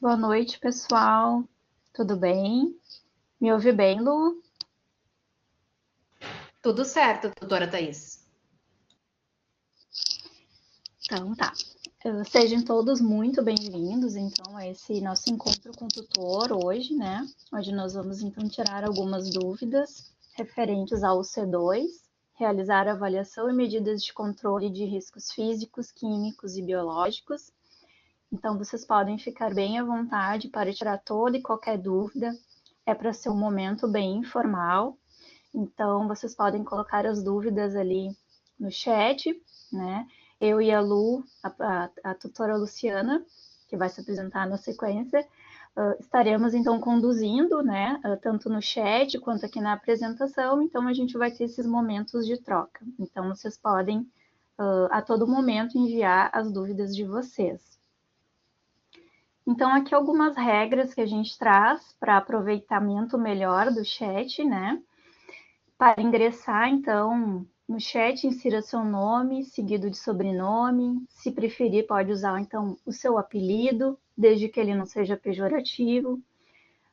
Boa noite, pessoal. Tudo bem? Me ouve bem, Lu? Tudo certo, doutora Thais. Então tá. Sejam todos muito bem-vindos, então, a esse nosso encontro com o tutor hoje, né? Onde nós vamos, então, tirar algumas dúvidas referentes ao C2, realizar avaliação e medidas de controle de riscos físicos, químicos e biológicos. Então, vocês podem ficar bem à vontade para tirar toda e qualquer dúvida. É para ser um momento bem informal. Então, vocês podem colocar as dúvidas ali no chat, né? Eu e a Lu, a tutora Luciana, que vai se apresentar na sequência, estaremos então conduzindo, né? Tanto no chat quanto aqui na apresentação. Então, a gente vai ter esses momentos de troca. Então, vocês podem a todo momento enviar as dúvidas de vocês. Então, aqui algumas regras que a gente traz para aproveitamento melhor do chat, né? Para ingressar, então, no chat, insira seu nome, seguido de sobrenome. Se preferir, pode usar, então, o seu apelido, desde que ele não seja pejorativo.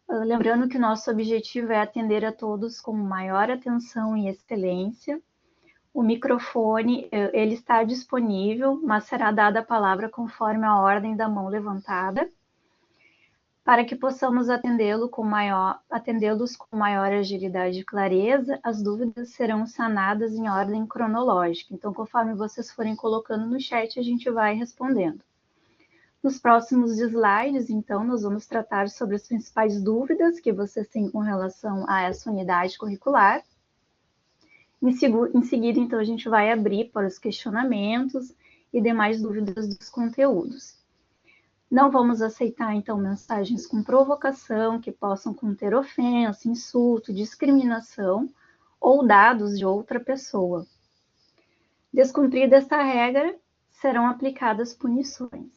Lembrando que o nosso objetivo é atender a todos com maior atenção e excelência. O microfone, ele está disponível, mas será dada a palavra conforme a ordem da mão levantada para que possamos atendê-los com maior agilidade e clareza, as dúvidas serão sanadas em ordem cronológica. Então, conforme vocês forem colocando no chat, a gente vai respondendo. Nos próximos slides, então, nós vamos tratar sobre as principais dúvidas que vocês têm com relação a essa unidade curricular. Em seguida, então, a gente vai abrir para os questionamentos e demais dúvidas dos conteúdos. Não vamos aceitar, então, mensagens com provocação que possam conter ofensa, insulto, discriminação ou dados de outra pessoa. Descumprida esta regra, serão aplicadas punições.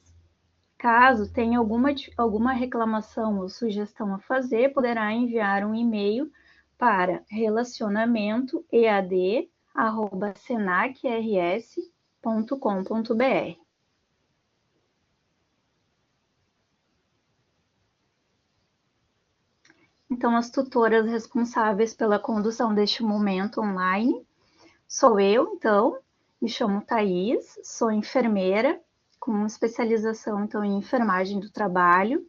Caso tenha alguma reclamação ou sugestão a fazer, poderá enviar um e-mail para relacionamento.ead@senacrs.com.br. Então, as tutoras responsáveis pela condução deste momento online sou eu, então, me chamo Thaís, sou enfermeira, com especialização, então, em enfermagem do trabalho.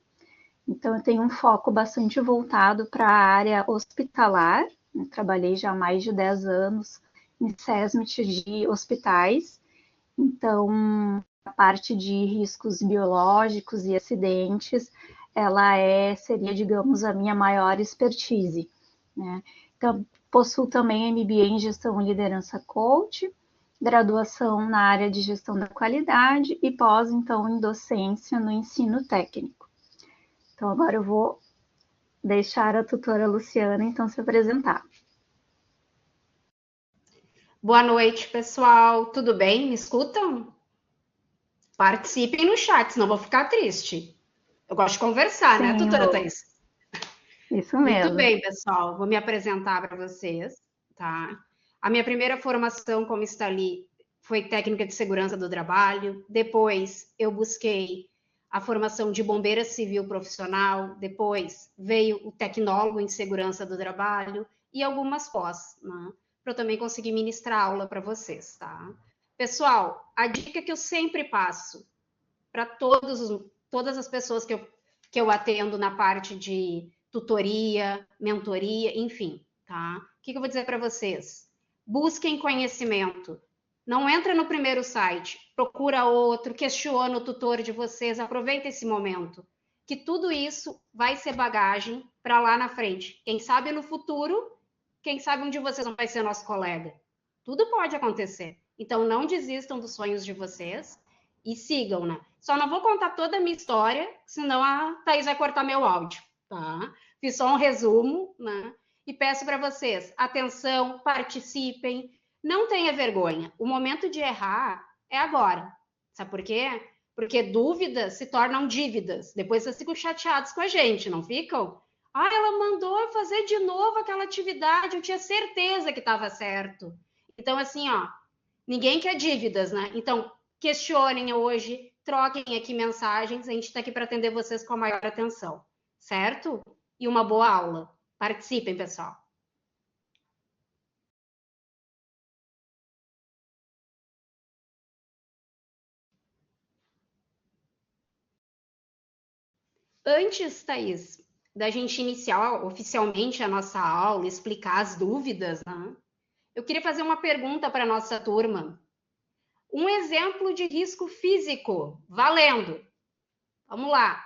Então, eu tenho um foco bastante voltado para a área hospitalar, trabalhei já há mais de 10 anos em SESMIT de hospitais, então, a parte de riscos biológicos e acidentes, seria, digamos, a minha maior expertise, né? Então, possuo também MBA em Gestão e Liderança Coach, graduação na área de Gestão da Qualidade e pós, então, em Docência no Ensino Técnico. Então, agora eu vou deixar a tutora Luciana, então, se apresentar. Boa noite, pessoal. Tudo bem? Me escutam? Participem no chat, senão vou ficar triste. Eu gosto de conversar, né, Sim, doutora Lu, Thais? isso Muito mesmo. bem, pessoal. Vou me apresentar para vocês, tá? A minha primeira formação como Stali foi técnica de segurança do trabalho. Depois eu busquei a formação de bombeira civil profissional. Depois veio o tecnólogo em segurança do trabalho e algumas pós, né? Para eu também conseguir ministrar aula para vocês, tá? Pessoal, a dica que eu sempre passo para todas as pessoas que eu atendo na parte de tutoria, mentoria, enfim, tá? O que eu vou dizer para vocês? Busquem conhecimento. Não entra no primeiro site, procura outro, questiona o tutor de vocês, aproveita esse momento. Que tudo isso vai ser bagagem para lá na frente. Quem sabe no futuro, quem sabe um de vocês não vai ser nosso colega. Tudo pode acontecer. Então não desistam dos sonhos de vocês e sigam, né? Só não vou contar toda a minha história, senão a Thaís vai cortar meu áudio, tá? Fiz só um resumo, né? E peço para vocês, atenção, participem, não tenha vergonha. O momento de errar é agora. Sabe por quê? Porque dúvidas se tornam dívidas. Depois vocês ficam chateados com a gente, não ficam? Ah, ela mandou eu fazer de novo aquela atividade, eu tinha certeza que estava certo. Então, assim, ó, ninguém quer dívidas, né? Então, questionem hoje, troquem aqui mensagens, a gente está aqui para atender vocês com a maior atenção, certo? E uma boa aula. Participem, pessoal. Antes, Thaís, da gente iniciar oficialmente a nossa aula, explicar as dúvidas, né? Eu queria fazer uma pergunta para a nossa turma. Um exemplo de risco físico, valendo. Vamos lá.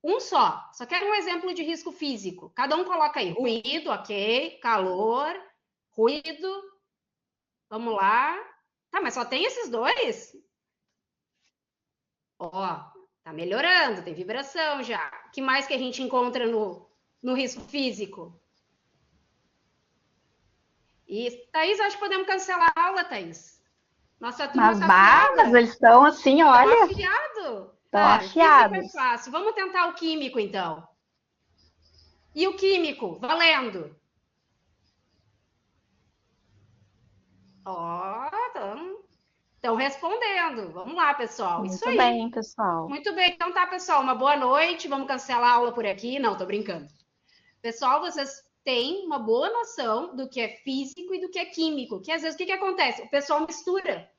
Um só quero um exemplo de risco físico. Cada um coloca aí. Ruído, ok. Calor, ruído. Vamos lá. Tá, mas só tem esses dois? Ó, tá melhorando, tem vibração já. O que mais que a gente encontra no risco físico? E, Thaís, acho que podemos cancelar a aula, Thaís. Nossa turma Mas, tá afiada. mas eles estão assim, olha. Tá afiado. Estão Físico é afiados. fácil. Vamos tentar o químico, então. E o químico? Valendo. Ó, estão respondendo. Vamos lá, pessoal. Muito Isso aí. bem, pessoal. Muito bem. Então tá, pessoal. Uma boa noite. Vamos cancelar a aula por aqui. Não, tô brincando. Pessoal, vocês têm uma boa noção do que é físico e do que é químico. Que às vezes o que acontece? O pessoal mistura.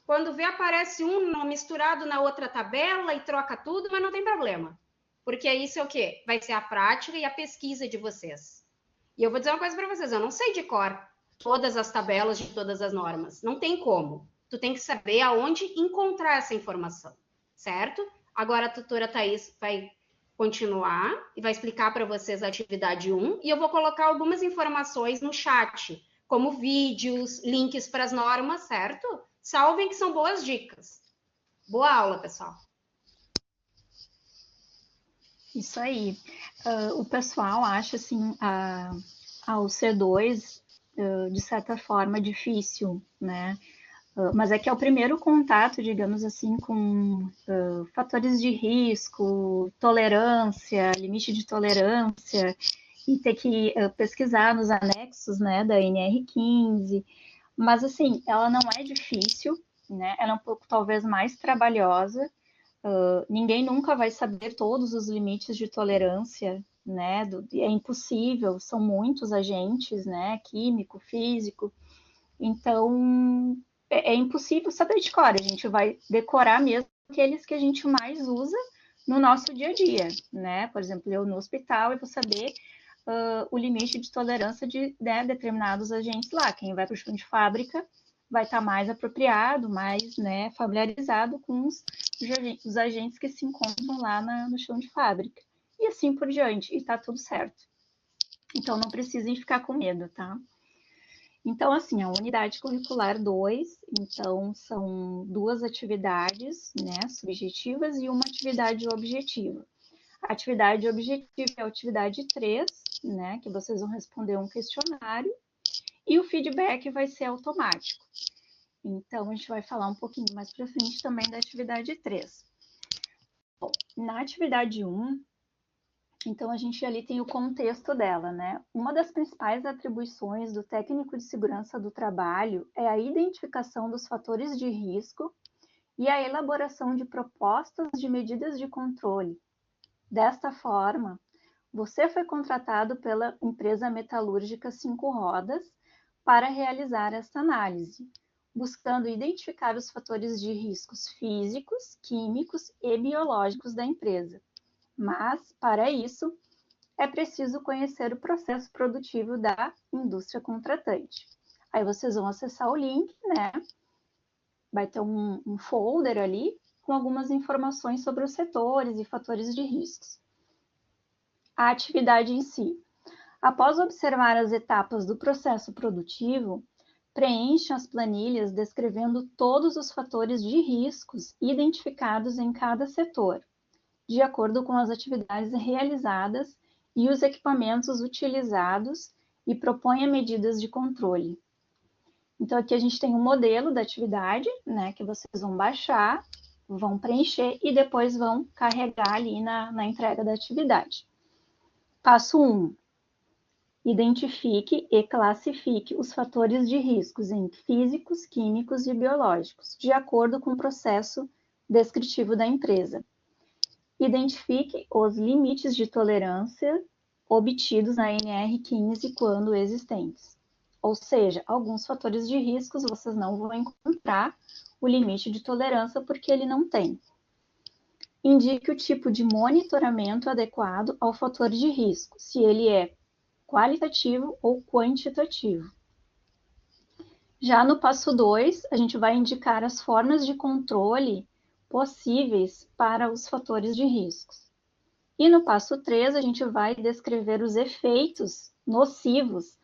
Quando vê, aparece um misturado na outra tabela e troca tudo, mas não tem problema. Porque isso é o quê? Vai ser a prática e a pesquisa de vocês. E eu vou dizer uma coisa para vocês, eu não sei de cor todas as tabelas de todas as normas. Não tem como. Tu tem que saber aonde encontrar essa informação, certo? Agora a tutora Thaís vai continuar e vai explicar para vocês a atividade 1 e eu vou colocar algumas informações no chat, como vídeos, links para as normas, certo? Salvem que são boas dicas. Boa aula, pessoal. Isso aí. O pessoal acha assim o C2 de certa forma difícil, né? Mas é que é o primeiro contato, digamos assim, com fatores de risco, tolerância, limite de tolerância, e ter que pesquisar nos anexos, né, da NR15. Mas assim, ela não é difícil, né? Ela é um pouco talvez mais trabalhosa. Ninguém nunca vai saber todos os limites de tolerância, né? É impossível, são muitos agentes, né? Químico, físico. Então, é impossível saber de cor. A gente vai decorar mesmo aqueles que a gente mais usa no nosso dia a dia, né? Por exemplo, eu no hospital eu vou saber o limite de tolerância de determinados agentes lá. Quem vai para o chão de fábrica vai estar mais apropriado, mais familiarizado com os agentes que se encontram lá no chão de fábrica. E assim por diante, e tá tudo certo. Então não precisem ficar com medo, tá? Então, assim, a unidade curricular 2, então são duas atividades, né, subjetivas e uma atividade objetiva. A atividade objetiva é a atividade 3, né, que vocês vão responder um questionário, e o feedback vai ser automático. Então, a gente vai falar um pouquinho mais para frente também da atividade 3. Bom, na atividade 1, então a gente ali tem o contexto dela, né? Uma das principais atribuições do técnico de segurança do trabalho é a identificação dos fatores de risco e a elaboração de propostas de medidas de controle. Desta forma, você foi contratado pela empresa metalúrgica 5 Rodas para realizar esta análise, buscando identificar os fatores de riscos físicos, químicos e biológicos da empresa. Mas, para isso, é preciso conhecer o processo produtivo da indústria contratante. Aí vocês vão acessar o link, né? Vai ter um folder ali com algumas informações sobre os setores e fatores de riscos. A atividade em si. Após observar as etapas do processo produtivo, preencha as planilhas descrevendo todos os fatores de riscos identificados em cada setor, de acordo com as atividades realizadas e os equipamentos utilizados, e proponha medidas de controle. Então, aqui a gente tem um modelo da atividade, né, que vocês vão baixar, vão preencher e depois vão carregar ali na entrega da atividade. Passo 1. Identifique e classifique os fatores de riscos em físicos, químicos e biológicos, de acordo com o processo descritivo da empresa. Identifique os limites de tolerância obtidos na NR15 quando existentes. Ou seja, alguns fatores de riscos vocês não vão encontrar o limite de tolerância porque ele não tem. Indique o tipo de monitoramento adequado ao fator de risco, se ele é qualitativo ou quantitativo. Já no passo 2, a gente vai indicar as formas de controle possíveis para os fatores de riscos. E no passo 3, a gente vai descrever os efeitos nocivos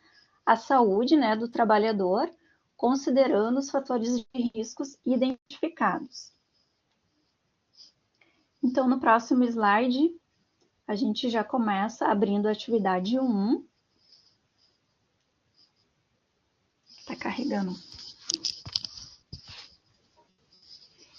à saúde, né, do trabalhador, considerando os fatores de riscos identificados. Então, no próximo slide, a gente já começa abrindo a atividade 1. Está carregando.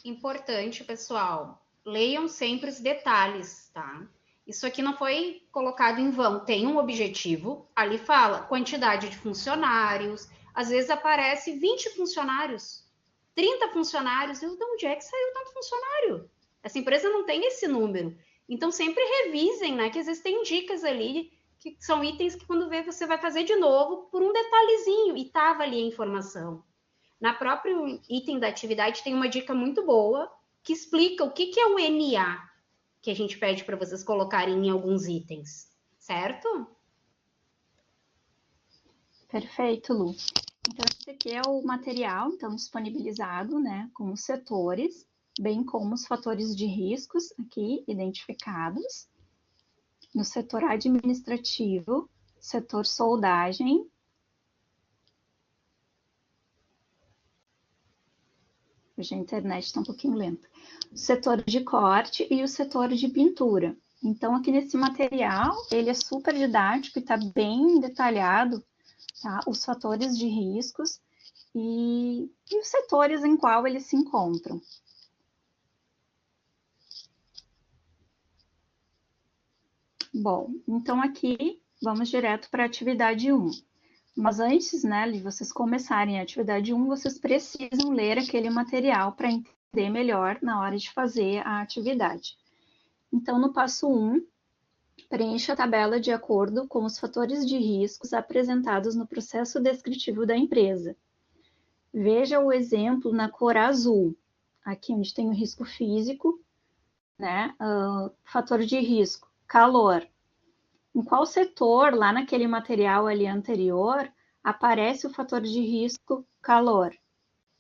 Importante, pessoal, leiam sempre os detalhes, tá? Isso aqui não foi colocado em vão, tem um objetivo, ali fala quantidade de funcionários, às vezes aparece 20 funcionários, 30 funcionários, de onde é que saiu tanto funcionário? Essa empresa não tem esse número. Então, sempre revisem, né? Que existem dicas ali, que são itens que quando vê você vai fazer de novo por um detalhezinho, e estava ali a informação. Na próprio item da atividade tem uma dica muito boa, que explica o que é o NA, que a gente pede para vocês colocarem em alguns itens, certo? Perfeito, Lu. Então, esse aqui é o material disponibilizado, né, com os setores, bem como os fatores de riscos aqui identificados. No setor administrativo, setor soldagem, hoje a internet está um pouquinho lenta. O setor de corte e o setor de pintura. Então, aqui nesse material, ele é super didático e está bem detalhado, tá? Os fatores de riscos e os setores em qual eles se encontram. Bom, então aqui vamos direto para a atividade 1. Mas antes, né, de vocês começarem a atividade 1, vocês precisam ler aquele material para entender melhor na hora de fazer a atividade. Então, no passo 1, preencha a tabela de acordo com os fatores de riscos apresentados no processo descritivo da empresa. Veja o exemplo na cor azul, aqui onde tem o risco físico, né, fator de risco, calor. Em qual setor, lá naquele material ali anterior, aparece o fator de risco calor?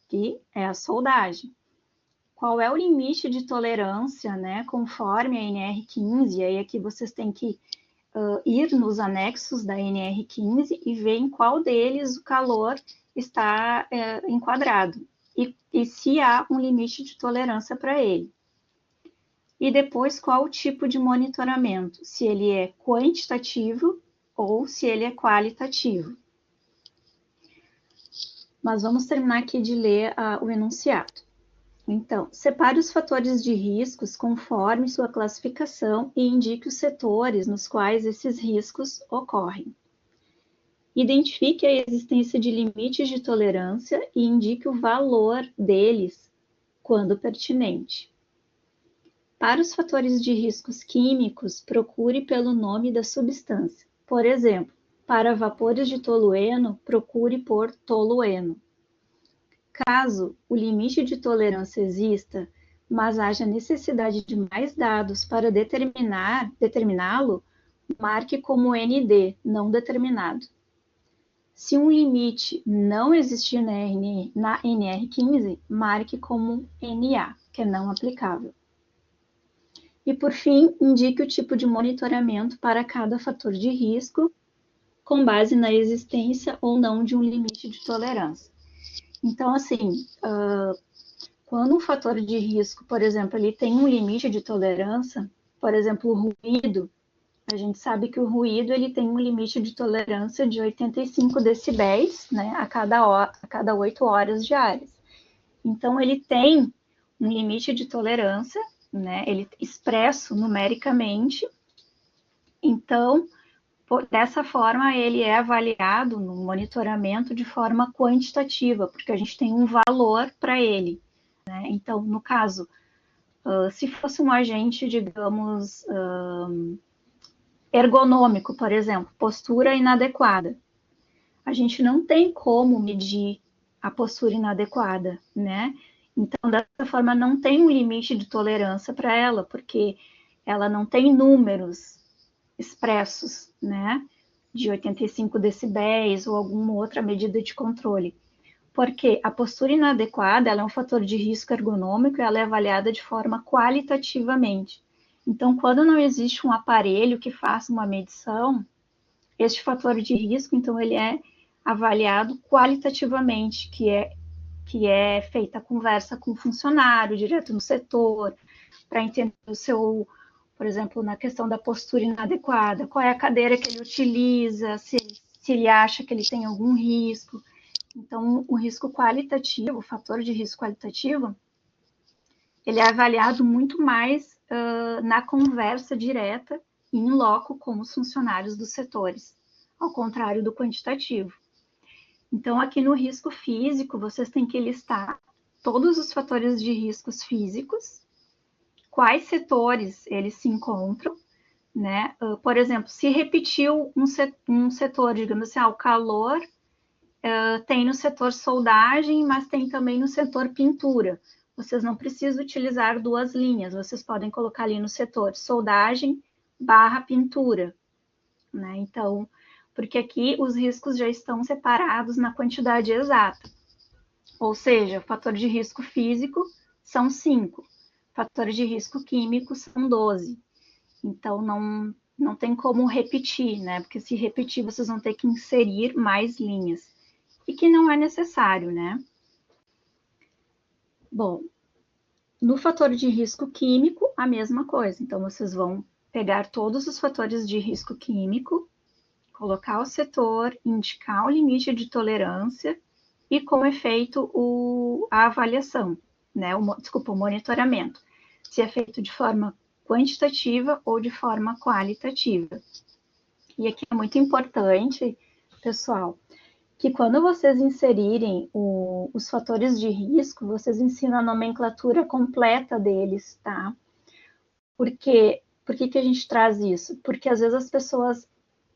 Que é a soldagem. Qual é o limite de tolerância, né, conforme a NR15? Aí aqui vocês têm que ir nos anexos da NR15 e ver em qual deles o calor está enquadrado e se há um limite de tolerância para ele. E depois, qual o tipo de monitoramento? Se ele é quantitativo ou se ele é qualitativo. Mas vamos terminar aqui de ler o enunciado. Então, separe os fatores de riscos conforme sua classificação e indique os setores nos quais esses riscos ocorrem. Identifique a existência de limites de tolerância e indique o valor deles quando pertinente. Para os fatores de riscos químicos, procure pelo nome da substância. Por exemplo, para vapores de tolueno, procure por tolueno. Caso o limite de tolerância exista, mas haja necessidade de mais dados para determiná-lo, marque como ND, não determinado. Se um limite não existir na NR15, marque como NA, que é não aplicável. E, por fim, indique o tipo de monitoramento para cada fator de risco, com base na existência ou não de um limite de tolerância. Então, assim, quando um fator de risco, por exemplo, ele tem um limite de tolerância, por exemplo, o ruído, a gente sabe que o ruído ele tem um limite de tolerância de 85 decibéis, né, a cada 8 horas diárias. Então, ele tem um limite de tolerância, né, ele expresso numericamente. Então, dessa forma, ele é avaliado no monitoramento de forma quantitativa, porque a gente tem um valor para ele, né? Então, no caso, Se fosse um agente, digamos, ergonômico, por exemplo, postura inadequada, a gente não tem como medir a postura inadequada, né? Então, dessa forma, não tem um limite de tolerância para ela, porque ela não tem números expressos, né? De 85 decibéis ou alguma outra medida de controle. Porque a postura inadequada ela é um fator de risco ergonômico e ela é avaliada de forma qualitativamente. Então, quando não existe um aparelho que faça uma medição, este fator de risco, então, ele é avaliado qualitativamente, que é feita a conversa com o funcionário, direto no setor, para entender o seu, por exemplo, na questão da postura inadequada, qual é a cadeira que ele utiliza, se ele acha que ele tem algum risco. Então, o risco qualitativo, o fator de risco qualitativo, ele é avaliado muito mais na conversa direta e em loco com os funcionários dos setores, ao contrário do quantitativo. Então, aqui no risco físico, vocês têm que listar todos os fatores de riscos físicos, quais setores eles se encontram, né? Por exemplo, se repetiu um setor, digamos assim, o calor tem no setor soldagem, mas tem também no setor pintura. Vocês não precisam utilizar duas linhas, vocês podem colocar ali no setor soldagem barra pintura, né? Então, porque aqui os riscos já estão separados na quantidade exata. Ou seja, o fator de risco físico são 5, fatores de risco químico são 12. Então, não tem como repetir, né? Porque se repetir, vocês vão ter que inserir mais linhas. E que não é necessário, né? Bom, no fator de risco químico, a mesma coisa. Então, vocês vão pegar todos os fatores de risco químico, colocar o setor, indicar o limite de tolerância e como é feito a avaliação, né? O monitoramento. Se é feito de forma quantitativa ou de forma qualitativa. E aqui é muito importante, pessoal, que quando vocês inserirem os fatores de risco, vocês ensinam a nomenclatura completa deles, tá? Por que a gente traz isso? Porque às vezes as pessoas,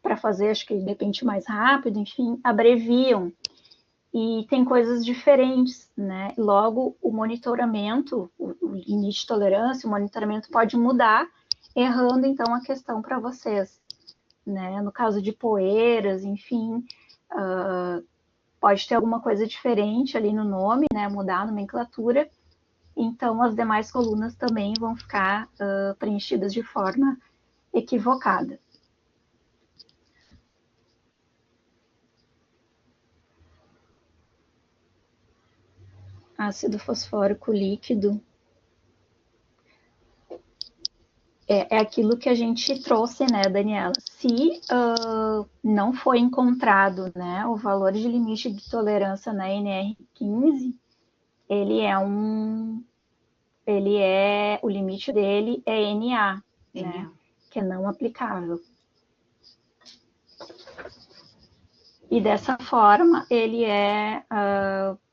para fazer, acho que de repente mais rápido, enfim, abreviam e tem coisas diferentes, né? Logo, o monitoramento, o limite de tolerância, o monitoramento pode mudar, errando então a questão para vocês, né? No caso de poeiras, enfim, pode ter alguma coisa diferente ali no nome, né? Mudar a nomenclatura. Então, as demais colunas também vão ficar preenchidas de forma equivocada. Ácido fosfórico líquido é aquilo que a gente trouxe, né, Daniela? Se não foi encontrado, né, o valor de limite de tolerância na NR15, o limite dele é NA, né, que é não aplicável. E dessa forma, ele é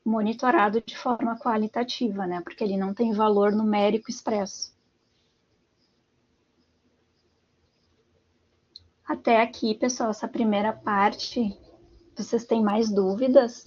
monitorado de forma qualitativa, né, porque ele não tem valor numérico expresso. Até aqui, pessoal, essa primeira parte, vocês têm mais dúvidas?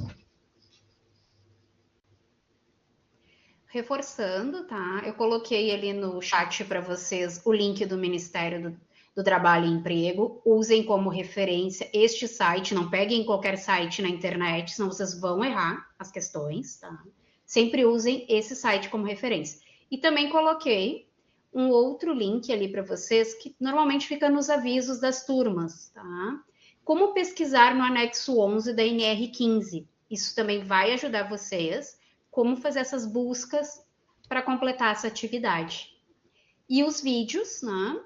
Reforçando, tá? Eu coloquei ali no chat para vocês o link do Ministério do Trabalho e Emprego. Usem como referência este site, não peguem qualquer site na internet, senão vocês vão errar as questões, tá? Sempre usem esse site como referência. E também coloquei um outro link ali para vocês, que normalmente fica nos avisos das turmas, tá? Como pesquisar no anexo 11 da NR15. Isso também vai ajudar vocês como fazer essas buscas para completar essa atividade. E os vídeos, né,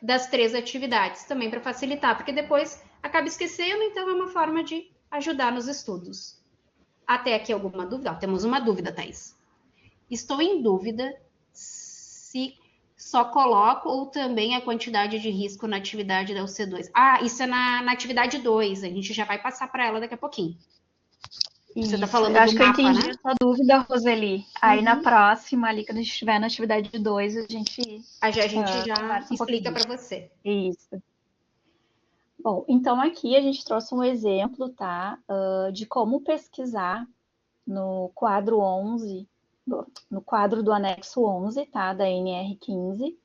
das 3 atividades também para facilitar, porque depois acaba esquecendo, então é uma forma de ajudar nos estudos. Até aqui alguma dúvida? Temos uma dúvida, Thaís. Estou em dúvida se só coloco ou também a quantidade de risco na atividade da UC2. Ah, isso é na atividade 2, a gente já vai passar para ela daqui a pouquinho. Você está Isso, eu falando do acho que eu mapa, entendi né? a sua dúvida, Roseli. Aí na Uhum. próxima, ali, quando a gente estiver na atividade 2, a gente Aí a gente já conversa um explica pouquinho. para você. Isso. Bom, então aqui a gente trouxe um exemplo, tá, de como pesquisar no quadro 11, no quadro do anexo 11, tá, da NR15,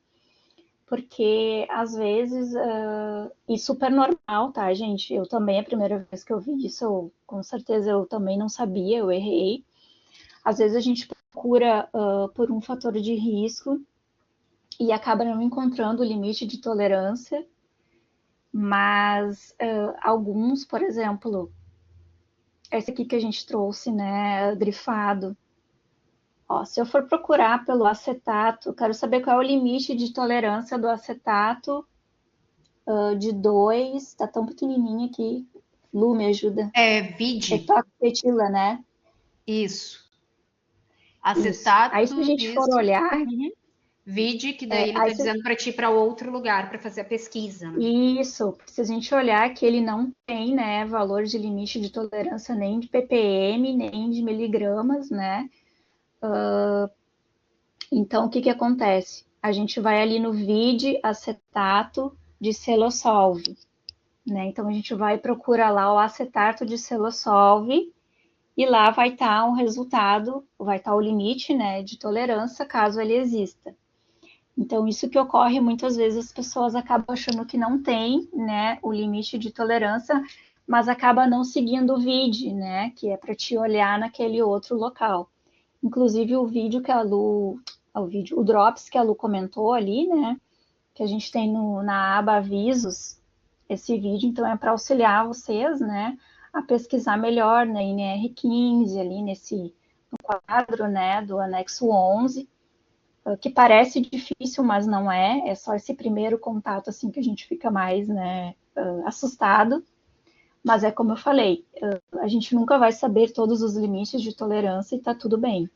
porque às vezes, e super normal, tá, gente? Eu também, a primeira vez que eu vi isso, com certeza eu também não sabia, eu errei. Às vezes a gente procura por um fator de risco e acaba não encontrando o limite de tolerância, mas alguns, por exemplo, esse aqui que a gente trouxe, né, grifado. Ó, se eu for procurar pelo acetato, quero saber qual é o limite de tolerância do acetato de 2, tá tão pequenininho aqui. Lu, me ajuda. É vide, Etoxetila, né? isso. Isso. Aí se a Acetato gente for disso. olhar, Uhum. Vide, que daí ele aí está se, dizendo para ti ir para outro lugar para fazer a pesquisa, né? isso, se a gente olhar que ele não tem, né, valor de limite de tolerância nem de ppm, nem de miligramas, né? Então, o que que acontece? A gente vai ali no VID acetato de Celosolve, né? Então, a gente vai procurar lá o acetato de Celosolve e lá vai estar um resultado, vai estar o limite, né, de tolerância, caso ele exista. Então, isso que ocorre muitas vezes, as pessoas acabam achando que não tem, né, o limite de tolerância, mas acaba não seguindo o VID, né, que é para te olhar naquele outro local. Inclusive o vídeo que a Lu, o Drops que a Lu comentou ali, né, que a gente tem na aba avisos, esse vídeo, então é para auxiliar vocês, né, a pesquisar melhor na NR15 ali nesse no quadro, né, do anexo 11, que parece difícil, mas não é só esse primeiro contato assim que a gente fica mais, né, assustado. Mas é como eu falei, a gente nunca vai saber todos os limites de tolerância e tá tudo bem.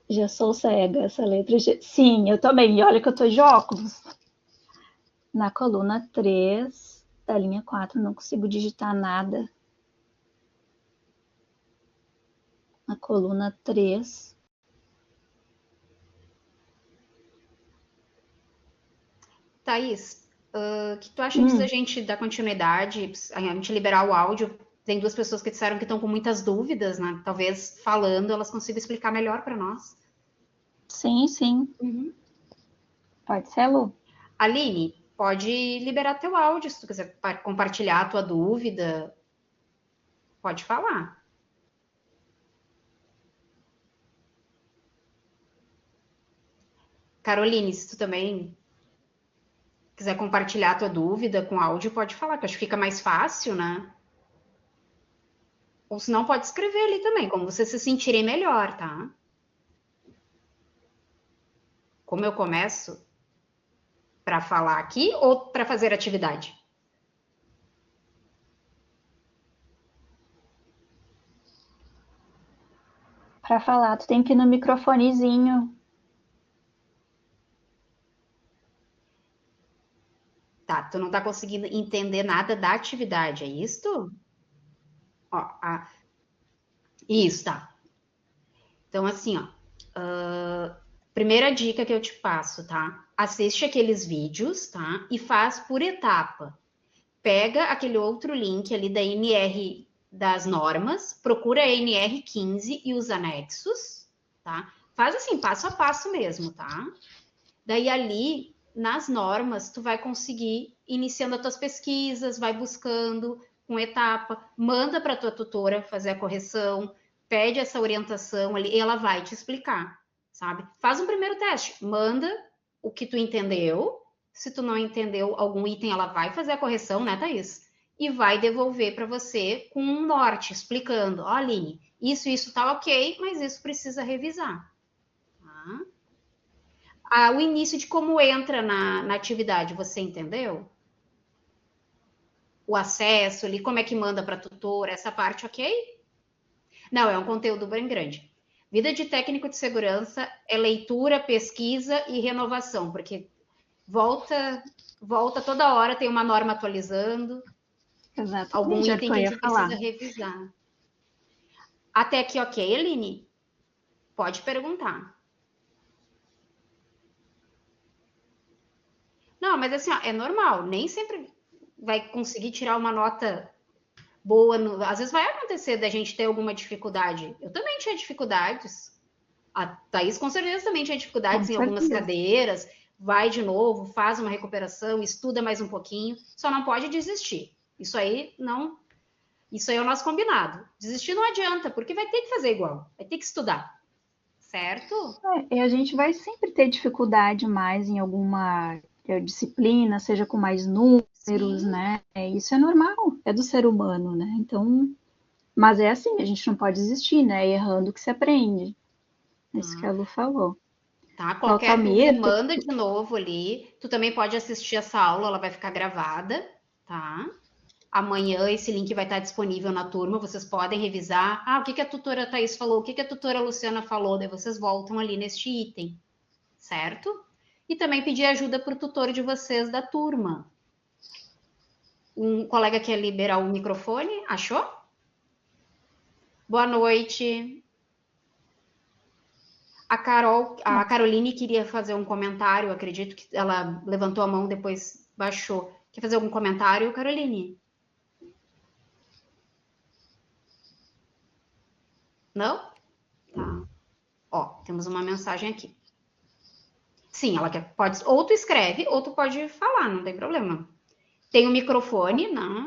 Já sou cega, essa letra G. Sim, eu também. E olha que eu tô de óculos. Na coluna 3 da linha 4 não consigo digitar nada. Na coluna 3. Thaís, o que tu acha antes da Hum, gente dar continuidade, a gente liberar o áudio? Tem duas pessoas que disseram que estão com muitas dúvidas, né? Talvez falando elas consigam explicar melhor para nós. sim, sim. Uhum. Pode ser, Lu? Aline, pode liberar teu áudio se tu quiser compartilhar a tua dúvida. Pode falar. Caroline, se tu também quiser compartilhar a tua dúvida com áudio, pode falar, que acho que fica mais fácil, né? Ou se não, pode escrever ali também, como vocês se sentirem melhor, tá? Como eu começo para falar aqui ou para fazer atividade? Para falar, tu tem que ir no microfonezinho. Tá, tu não tá conseguindo entender nada da atividade, é isso? Ó, isso, tá. Então, assim, ó, primeira dica que eu te passo, tá? Assiste aqueles vídeos, tá? E faz por etapa. Pega aquele outro link ali da NR das normas, procura a NR15 e os anexos, tá? Faz assim, passo a passo mesmo, tá? Daí ali, nas normas, tu vai conseguir iniciando as tuas pesquisas, vai buscando com etapa, manda para tua tutora fazer a correção, pede essa orientação ali, e ela vai te explicar, sabe? Faz um primeiro teste, manda o que tu entendeu. Se tu não entendeu algum item, ela vai fazer a correção, né, Thaís? E vai devolver para você com um norte, explicando, ó, Aline, isso tá ok, mas isso precisa revisar, tá? O início de como entra na atividade, você entendeu? O acesso ali, como é que manda para a tutora, essa parte, ok? Não, é um conteúdo bem grande. Vida de técnico de segurança é leitura, pesquisa e renovação, porque volta toda hora, tem uma norma atualizando. Algum Exatamente, era o item que que eu a ia gente falar. precisa revisar. Até aqui, ok, Eline? Pode perguntar. Não, mas assim, ó, é normal. Nem sempre vai conseguir tirar uma nota boa. Às vezes vai acontecer da gente ter alguma dificuldade. Eu também tinha dificuldades. A Thaís com certeza também tinha Com dificuldades em algumas certeza. cadeiras. Vai de novo, faz uma recuperação, estuda mais um pouquinho. Só não pode desistir. Isso aí não. Isso aí é o nosso combinado. Desistir não adianta, porque vai ter que fazer igual. Vai ter que estudar. Certo? E a gente vai sempre ter dificuldade mais em alguma disciplina, seja com mais números, Sim. né? Isso é normal, é do ser humano, né? Então, mas é assim, a gente não pode desistir, né? É errando que se aprende. É isso que a Tá. Lu falou. Tá? O Qualquer dúvida, Altamir, manda de novo ali. Tu também pode assistir essa aula, ela vai ficar gravada, tá? Amanhã esse link vai estar disponível na turma, vocês podem revisar. Ah, o que a tutora Thaís falou, o que a tutora Luciana falou, daí vocês voltam ali neste item, certo? E também pedir ajuda para o tutor de vocês da turma. Um colega quer liberar o microfone, achou? Boa noite. A Caroline queria fazer um comentário, acredito que ela levantou a mão, depois baixou. Quer fazer algum comentário, Caroline? Não? Tá. Ó, temos uma mensagem aqui. Sim, ela quer, pode, ou tu escreve, ou tu pode falar, não tem problema. Tem o microfone, né?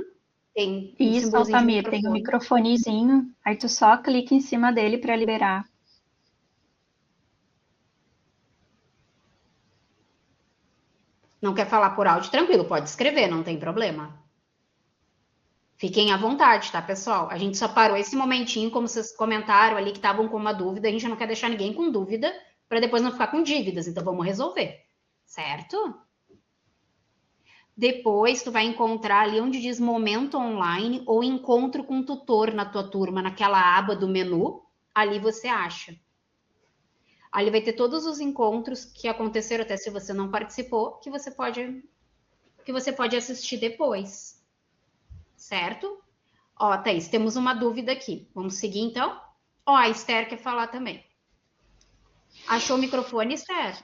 Tem um isso, símbolozinho de Altamir, tem um microfone. microfonezinho, aí tu só clica em cima dele para liberar. Não quer falar por áudio? Tranquilo, pode escrever, não tem problema. Fiquem à vontade, tá, pessoal? A gente só parou esse momentinho, como vocês comentaram ali, que estavam com uma dúvida. A gente não quer deixar ninguém com dúvida, para depois não ficar com dívidas. Então, vamos resolver, certo? Depois, tu vai encontrar ali onde diz momento online ou encontro com tutor na tua turma, naquela aba do menu. Ali você acha. Ali vai ter todos os encontros que aconteceram, até se você não participou, que você pode assistir depois, certo? Ó, Thaís, temos uma dúvida aqui. Vamos seguir então? Ó, a Esther quer falar também. Achou o microfone, Esther?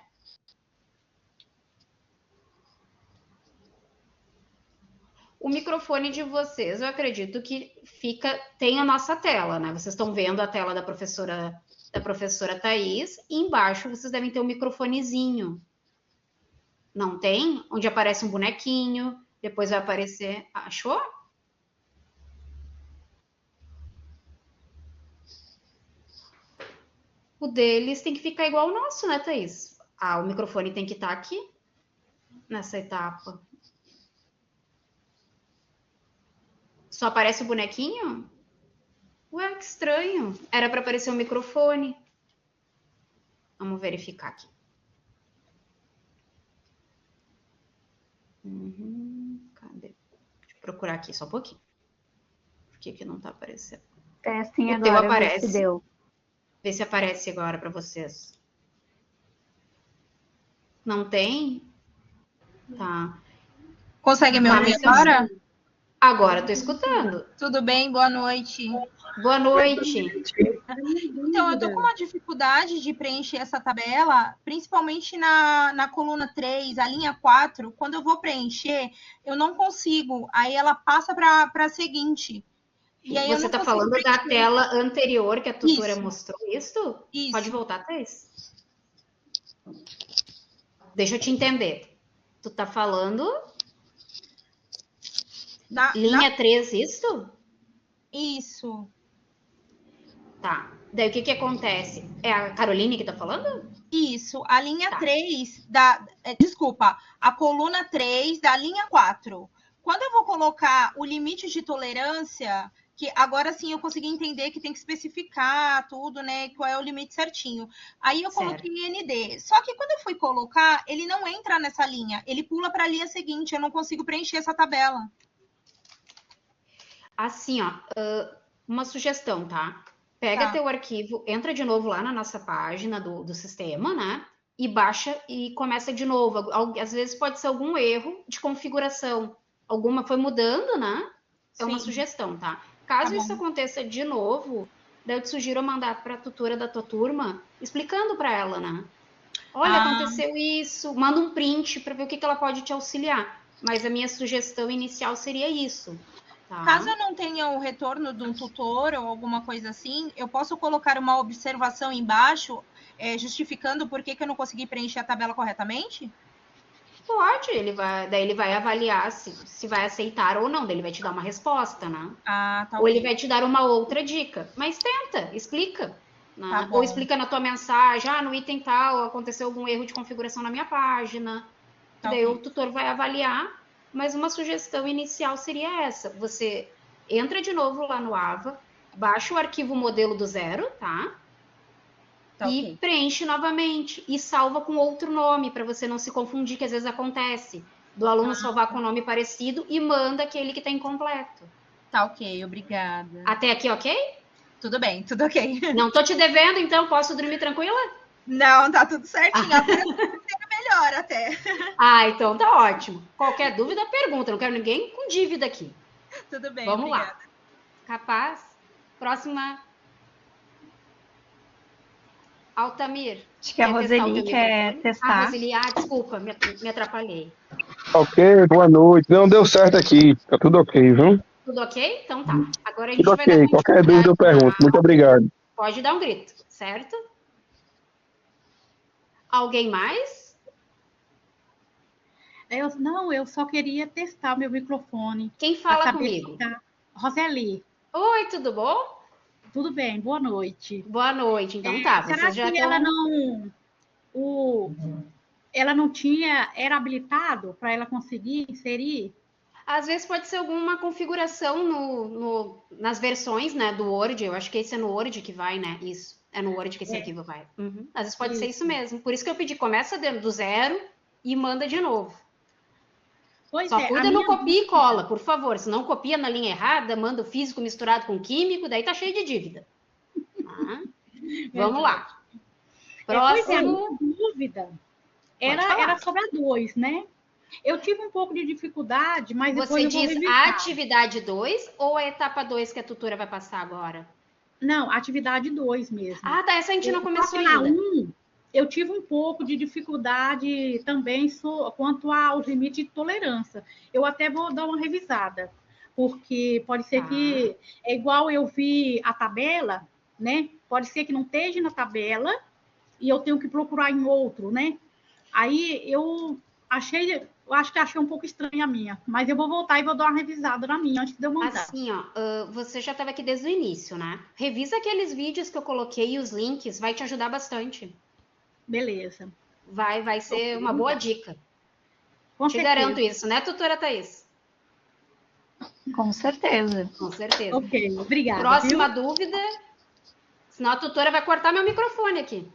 O microfone de vocês, eu acredito que tem a nossa tela, né? Vocês estão vendo a tela da professora Thaís, e embaixo vocês devem ter um microfonezinho. Não tem? Onde aparece um bonequinho, depois vai aparecer. Achou? O deles tem que ficar igual ao nosso, né, Thaís? Ah, o microfone tem que estar aqui, nessa etapa. Só aparece o bonequinho? Ué, que estranho. Era para aparecer o microfone. Vamos verificar aqui. Cadê? Deixa eu procurar aqui só um pouquinho. Por que não tá aparecendo? É assim O teu agora, vê se aparece. deu. Vê se aparece agora para vocês. Não tem? Tá. Consegue me ouvir Apareceu agora? sim. Agora tô escutando. Tudo bem? Boa noite. Boa noite. Então, eu tô com uma dificuldade de preencher essa tabela, principalmente na coluna 3, a linha 4. Quando eu vou preencher, eu não consigo. Aí ela passa para a seguinte. E aí Você está falando da tela anterior que a tutora mostrou isso? Isso. Pode voltar, Thaís? Deixa eu te entender. Tu tá falando linha 3, isso? Isso. Tá. Daí o que acontece? É a Caroline que tá falando? Isso. A linha 3 desculpa, a coluna 3 da linha 4. Quando eu vou colocar o limite de tolerância, que agora sim eu consegui entender que tem que especificar tudo, né? Qual é o limite certinho. Aí eu coloquei ND. Só que quando eu fui colocar, ele não entra nessa linha. Ele pula para a linha seguinte. Eu não consigo preencher essa tabela. Assim, ó. Uma sugestão, tá? Pega teu arquivo, entra de novo lá na nossa página do sistema, né? E baixa e começa de novo. Às vezes pode ser algum erro de configuração. Alguma foi mudando, né? É uma Sim. sugestão, tá? Caso Tá isso bom. aconteça de novo, daí eu te sugiro mandar para a tutora da tua turma, explicando para ela, né? Olha, Ah, aconteceu isso, manda um print para ver o que ela pode te auxiliar. Mas a minha sugestão inicial seria isso, caso tá? eu não tenha o retorno de um tutor ou alguma coisa assim, eu posso colocar uma observação embaixo, justificando por que eu não consegui preencher a tabela corretamente? Pode, daí ele vai avaliar se vai aceitar ou não, daí ele vai te dar uma resposta, né? Ah, tá Ou ele ok. vai te dar uma outra dica. Mas tenta, explica. Tá Né? Ou bom, explica na tua mensagem, no item tal, aconteceu algum erro de configuração na minha página. E tá daí ok. o tutor vai avaliar, mas uma sugestão inicial seria essa. Você entra de novo lá no AVA, baixa o arquivo modelo do zero, tá? Tá E ok. preenche novamente e salva com outro nome para você não se confundir, que às vezes acontece do aluno salvar com nome parecido e manda aquele que está incompleto. Tá ok, obrigada. Até aqui, ok? Tudo bem, tudo ok. Não tô te devendo, então posso dormir tranquila? Não, tá tudo certinho. Agora tá sendo melhor até. Então tá ótimo. Qualquer dúvida, pergunta. Não quero ninguém com dívida aqui. Tudo bem, Vamos obrigada. lá. Capaz? Próxima. Altamir. Acho que a Quer testar o Roseli teu quer microfone? testar. Roseli, desculpa, me atrapalhei. Ok, boa noite. Não, deu certo aqui. Tá tudo ok, viu? Tudo ok? Então tá. Agora a Tudo gente vai dar ok. Qualquer dúvida continuidade eu pergunto. Muito obrigado. Pode dar um grito, certo? Alguém mais? Eu só queria testar o meu microfone Quem para fala saber se comigo? tá. Roseli, Oi, tudo bom? tudo bem? Boa noite. Boa noite. Então tá, Será vocês já que ela estão. não, o, ela não tinha, era habilitado para ela conseguir inserir? Às vezes pode ser alguma configuração nas versões, né, do Word. Eu acho que esse é no Word que vai, né? Isso. É no Word que esse arquivo vai. Uhum. Às vezes pode ser isso mesmo. Por isso que eu pedi, começa do zero e manda de novo. Pois Só é, a cuida, não minha copia e dúvida, cola, por favor. Se não copia na linha errada, manda o físico misturado com o químico, daí tá cheio de dívida. Tá? Vamos verdade. lá. Pois é, a minha Próximo. dúvida Pode era falar. sobre a 2, né? Eu tive um pouco de dificuldade, mas depois Você eu vou diz a revisar. atividade 2 ou a etapa 2 que a tutora vai passar agora? Não, atividade 2 mesmo. Tá. Essa a gente não Só começou que na ainda. 1, eu tive um pouco de dificuldade também quanto aos limites de tolerância. Eu até vou dar uma revisada, porque pode ser Tá. que, é igual eu vi a tabela, né? Pode ser que não esteja na tabela e eu tenho que procurar em outro, né? Aí eu acho que achei um pouco estranha a minha, mas eu vou voltar e vou dar uma revisada na minha antes de eu mandar. Assim, você já estava aqui desde o início, né? Revisa aqueles vídeos que eu coloquei e os links, vai te ajudar bastante. Beleza. Vai ser uma boa dica. Com Te certeza. garanto isso, né, tutora Thaís? Com certeza. Com certeza. Ok, obrigada. Próxima Viu? dúvida, senão a tutora vai cortar meu microfone aqui.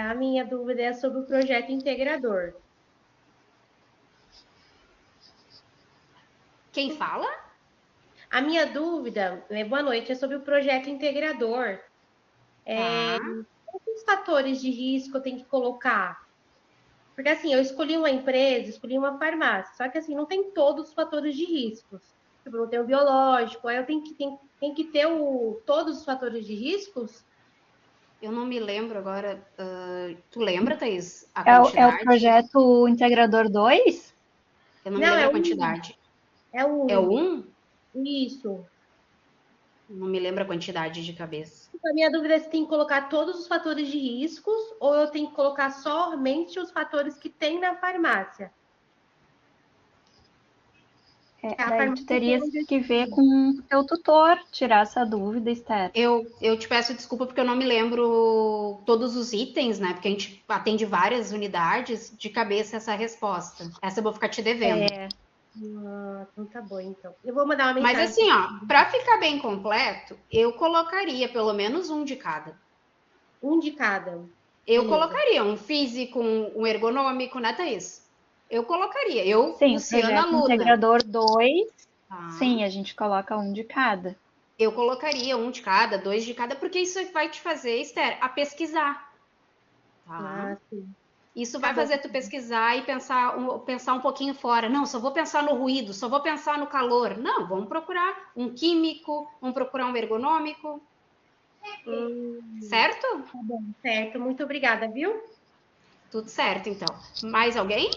A minha dúvida é sobre o projeto integrador. Quem fala? A minha dúvida, boa noite, é sobre o projeto integrador. Quais fatores de risco eu tenho que colocar? Porque assim, eu escolhi uma empresa, escolhi uma farmácia, só que assim, não tem todos os fatores de riscos. Tipo, não tem o biológico, aí eu tenho que ter todos os fatores de riscos. Eu não me lembro agora. Tu lembra, Thaís, a É o quantidade? projeto Integrador 2? Eu não me Não, lembro é a um. quantidade. É o É o 1? Isso. Não me lembro a quantidade de cabeça. A minha dúvida é se tem que colocar todos os fatores de riscos ou eu tenho que colocar somente os fatores que tem na farmácia. Daí tu terias que ver com o teu tutor, tirar essa dúvida, Esther. Eu te peço desculpa porque eu não me lembro todos os itens, né? Porque a gente atende várias unidades, de cabeça essa resposta. Essa eu vou ficar te devendo. Então tá bom, então. Eu vou mandar uma mensagem. Mas assim, para ficar bem completo, eu colocaria pelo menos um de cada. Um de cada. Eu Beleza. colocaria um físico, um ergonômico, né, Thaís? Eu colocaria. Sim, o Luciana projeto Luna. Integrador 2, Tá. sim, a gente coloca um de cada. Eu colocaria um de cada, dois de cada, porque isso vai te fazer, Esther, a pesquisar. Tá? Sim. Isso vai fazer tu pesquisar e pensar um pouquinho fora. Não, só vou pensar no ruído, só vou pensar no calor. Não, vamos procurar um químico, vamos procurar um ergonômico. Certo? Tá bom, certo. Muito obrigada, viu? Tudo certo, então. Mais alguém?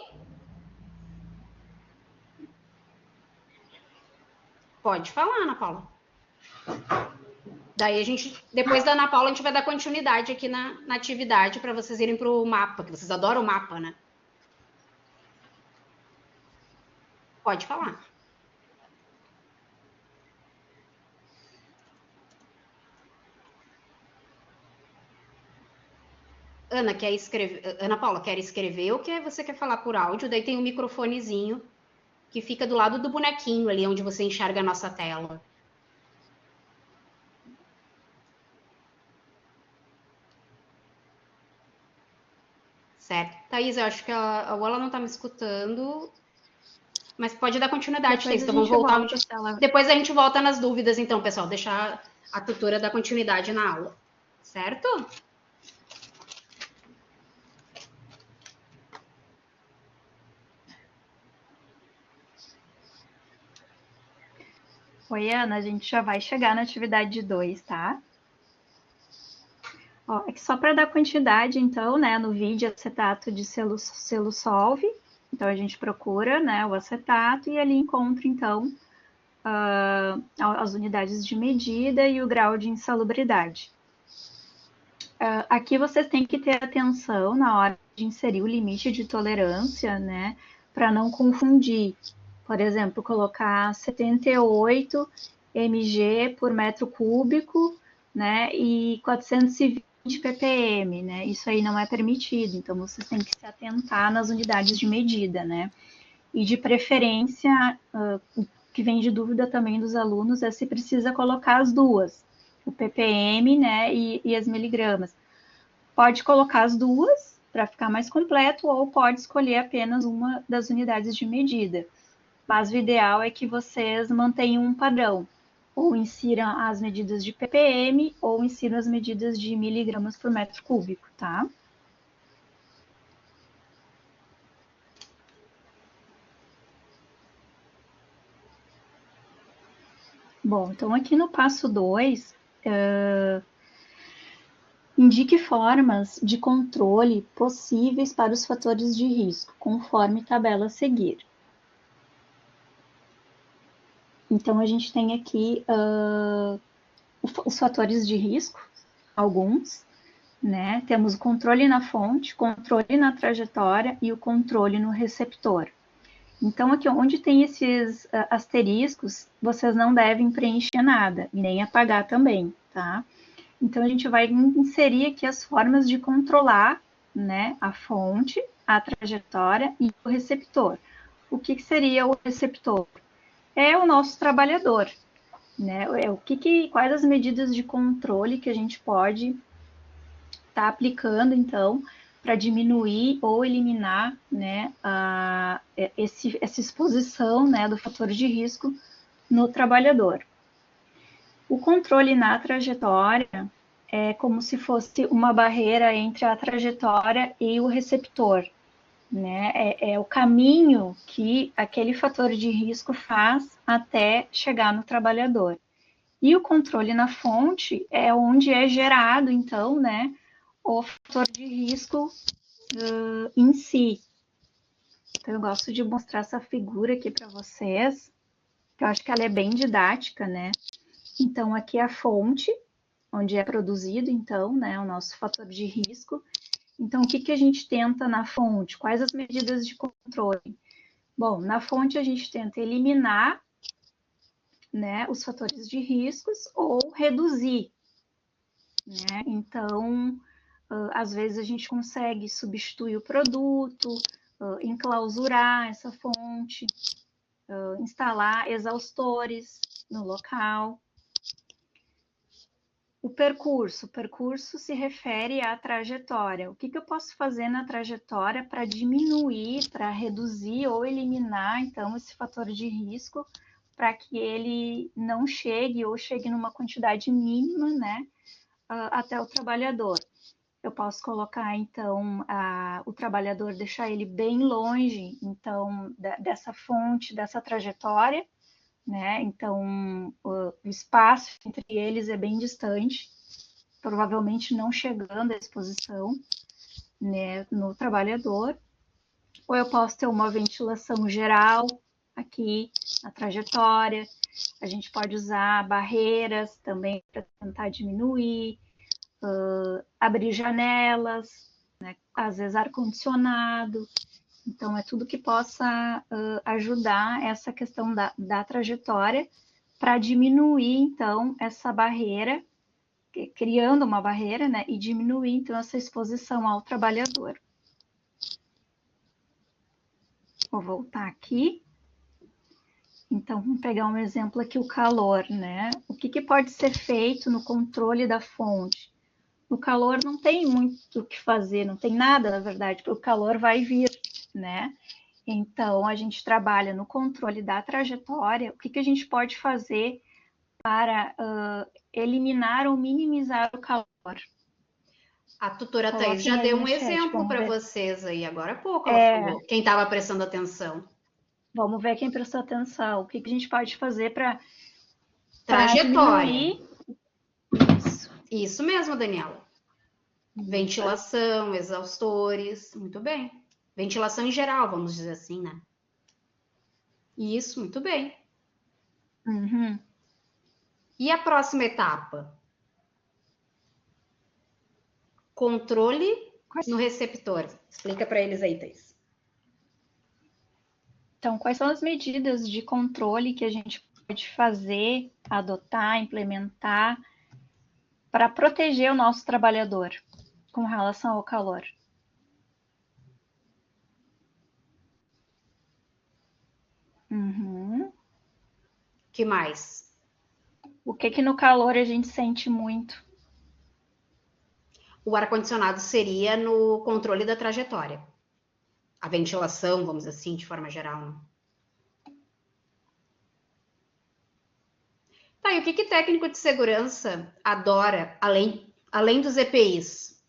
Pode falar, Ana Paula. Daí depois da Ana Paula, a gente vai dar continuidade aqui na atividade para vocês irem para o mapa, que vocês adoram o mapa, né? Pode falar. Ana Paula, quer escrever ou você quer falar por áudio? Daí tem um microfonezinho que fica do lado do bonequinho ali, onde você enxerga a nossa tela. Certo. Thaís, eu acho que ela não está me escutando, mas pode dar continuidade, Thaís. Então vamos voltar Depois a gente volta nas dúvidas, então, pessoal. Deixar a tutora dar continuidade na aula. Certo? Oi, Ana, a gente já vai chegar na atividade 2, tá? Ó, é que só para dar continuidade, então, né, no vídeo acetato de selo solve, então a gente procura, né, o acetato e ali encontra, então, as unidades de medida e o grau de insalubridade. Aqui vocês têm que ter atenção na hora de inserir o limite de tolerância, né, para não confundir. Por exemplo, colocar 78 mg por metro cúbico, né, e 420 ppm, né, isso aí não é permitido, então vocês têm que se atentar nas unidades de medida, né, e de preferência, o que vem de dúvida também dos alunos é se precisa colocar as duas, o ppm, né, e as miligramas. Pode colocar as duas para ficar mais completo ou pode escolher apenas uma das unidades de medida. Mas o ideal é que vocês mantenham um padrão, ou insiram as medidas de ppm ou insiram as medidas de miligramas por metro cúbico, tá? Bom, então aqui no passo 2, indique formas de controle possíveis para os fatores de risco, conforme tabela a seguir. Então, a gente tem aqui os fatores de risco, alguns, né? Temos o controle na fonte, controle na trajetória e o controle no receptor. Então, aqui onde tem esses asteriscos, vocês não devem preencher nada, e nem apagar também, tá? Então, a gente vai inserir aqui as formas de controlar, né, a fonte, a trajetória e o receptor. O que seria o receptor? É o nosso trabalhador, né? Quais as medidas de controle que a gente pode estar aplicando, então, para diminuir ou eliminar, né, essa exposição, né, do fator de risco no trabalhador. O controle na trajetória é como se fosse uma barreira entre a trajetória e o receptor, né? É o caminho que aquele fator de risco faz até chegar no trabalhador. E o controle na fonte é onde é gerado, então, né, o fator de risco em si. Então, eu gosto de mostrar essa figura aqui para vocês, que eu acho que ela é bem didática, né? Então, aqui é a fonte, onde é produzido, então, né, o nosso fator de risco. Então, o que a gente tenta na fonte? Quais as medidas de controle? Bom, na fonte a gente tenta eliminar, né, os fatores de riscos ou reduzir, né? Então, às vezes a gente consegue substituir o produto, enclausurar essa fonte, instalar exaustores no local. O percurso se refere à trajetória. O que eu posso fazer na trajetória para diminuir, para reduzir ou eliminar, então, esse fator de risco, para que ele não chegue ou chegue numa quantidade mínima, né, até o trabalhador. eu posso colocar, então, o trabalhador, deixar ele bem longe, então, dessa fonte, dessa trajetória, né? Então, o espaço entre eles é bem distante, provavelmente não chegando à exposição, né, no trabalhador. Ou eu posso ter uma ventilação geral aqui na trajetória. A gente pode usar barreiras também para tentar diminuir, abrir janelas, né? Às vezes ar-condicionado. Então, é tudo que possa ajudar essa questão da trajetória para diminuir, então, essa barreira, criando uma barreira, né? E diminuir, então, essa exposição ao trabalhador. Vou voltar aqui. Então, vamos pegar um exemplo aqui, o calor, né? O que pode ser feito no controle da fonte? No calor não tem muito o que fazer, não tem nada, na verdade, porque o calor vai vir, né? Então, a gente trabalha no controle da trajetória. O que a gente pode fazer para eliminar ou minimizar o calor? A tutora Thaís já deu um exemplo para vocês aí, agora há pouco, ela falou. Quem estava prestando atenção. Vamos ver quem prestou atenção. O que a gente pode fazer para trajetória. Isso mesmo, Daniela. Ventilação, exaustores, muito bem. Ventilação em geral, vamos dizer assim, né? Isso, muito bem. Uhum. E a próxima etapa? Controle no receptor. Explica para eles aí, Thaís. Então, quais são as medidas de controle que a gente pode fazer, adotar, implementar para proteger o nosso trabalhador com relação ao calor? Uhum. Que mais? O que no calor a gente sente muito? O ar-condicionado seria no controle da trajetória. A ventilação, vamos dizer assim, de forma geral. Né? Tá, e o que técnico de segurança adora, além dos EPIs?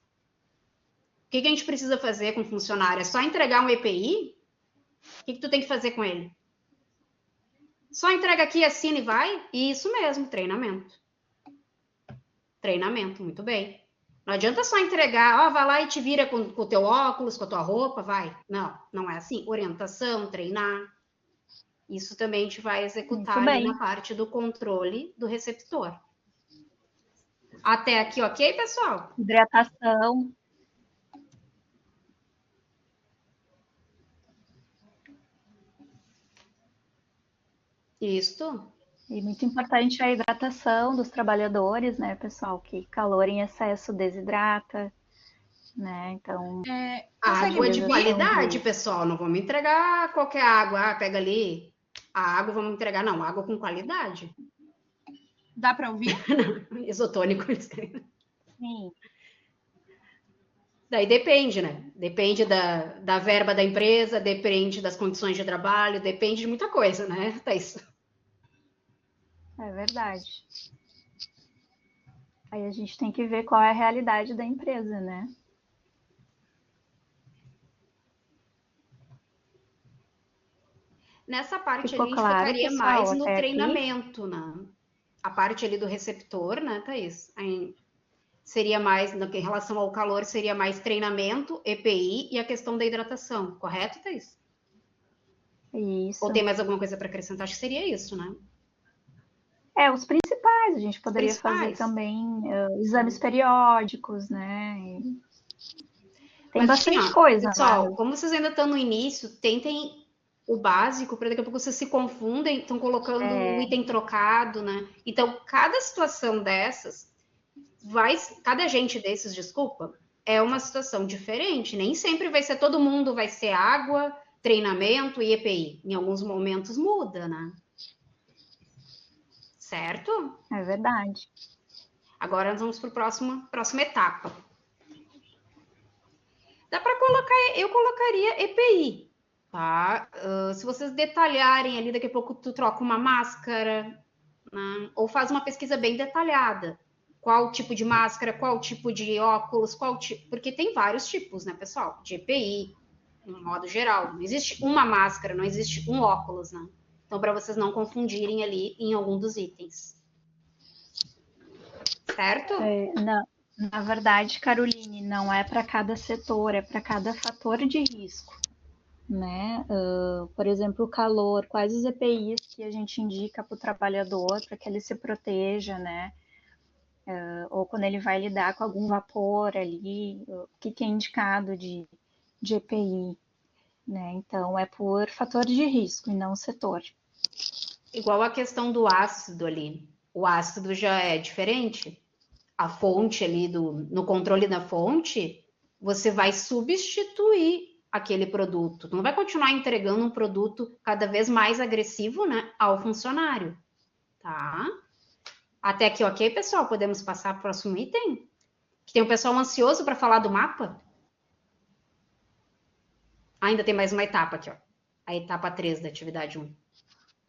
O que a gente precisa fazer com o funcionário? É só entregar um EPI? O que tu tem que fazer com ele? Só entrega aqui, assina e vai? Isso mesmo, treinamento. Treinamento, muito bem. Não adianta só entregar, vai lá e te vira com o teu óculos, com a tua roupa, vai. Não, não é assim. Orientação, treinar. Isso também a gente vai executar ali na parte do controle do receptor. Até aqui, ok, pessoal? Hidratação. Isso. E muito importante a hidratação dos trabalhadores, né, pessoal? Que calor em excesso desidrata, né? Então. Água de qualidade, pessoal. Não vamos entregar qualquer água. Pega ali. A água vamos entregar, não. Água com qualidade. Dá para ouvir? Isotônico. Sim. Daí depende, né? Depende da verba da empresa, depende das condições de trabalho, depende de muita coisa, né, Thaís? É verdade. Aí a gente tem que ver qual é a realidade da empresa, né? Nessa parte Ficou a gente claro, focaria pessoal, mais no até treinamento, né? A parte ali do receptor, né, Thaís? Aí seria mais, em relação ao calor, seria mais treinamento, EPI e a questão da hidratação, correto, Thaís? Isso. Ou tem mais alguma coisa para acrescentar? Acho que seria isso, né? Os principais, a gente poderia fazer também exames periódicos, né? Tem bastante coisa. Pessoal, como vocês ainda estão no início, tentem o básico, para daqui a pouco vocês se confundem, estão colocando o item trocado, né? Então, cada situação dessas, cada agente desses, desculpa, é uma situação diferente. Nem sempre vai ser todo mundo, vai ser água, treinamento e EPI. Em alguns momentos muda, né? Certo? É verdade. Agora nós vamos para a próxima etapa. Dá para colocar, eu colocaria EPI, tá? Se vocês detalharem ali, daqui a pouco tu troca uma máscara, né? Ou faz uma pesquisa bem detalhada. qual tipo de máscara, qual tipo de óculos, porque tem vários tipos, né, pessoal? De EPI, no modo geral. Não existe uma máscara, não existe um óculos, né? Então, para vocês não confundirem ali em algum dos itens. Certo? Na verdade, Caroline, não é para cada setor, é para cada fator de risco, né? Por exemplo, o calor, quais os EPIs que a gente indica para o trabalhador para que ele se proteja, né? Ou quando ele vai lidar com algum vapor ali, o que é indicado de EPI, né? Então, é por fator de risco e não setor. Igual a questão do ácido ali. O ácido já é diferente. A fonte ali, no controle da fonte, você vai substituir aquele produto. Não vai continuar entregando um produto cada vez mais agressivo, né, ao funcionário. Tá? Até aqui, ok, pessoal? Podemos passar para o próximo item? Que tem um pessoal ansioso para falar do mapa? Ainda tem mais uma etapa aqui, ó. A etapa 3 da atividade 1.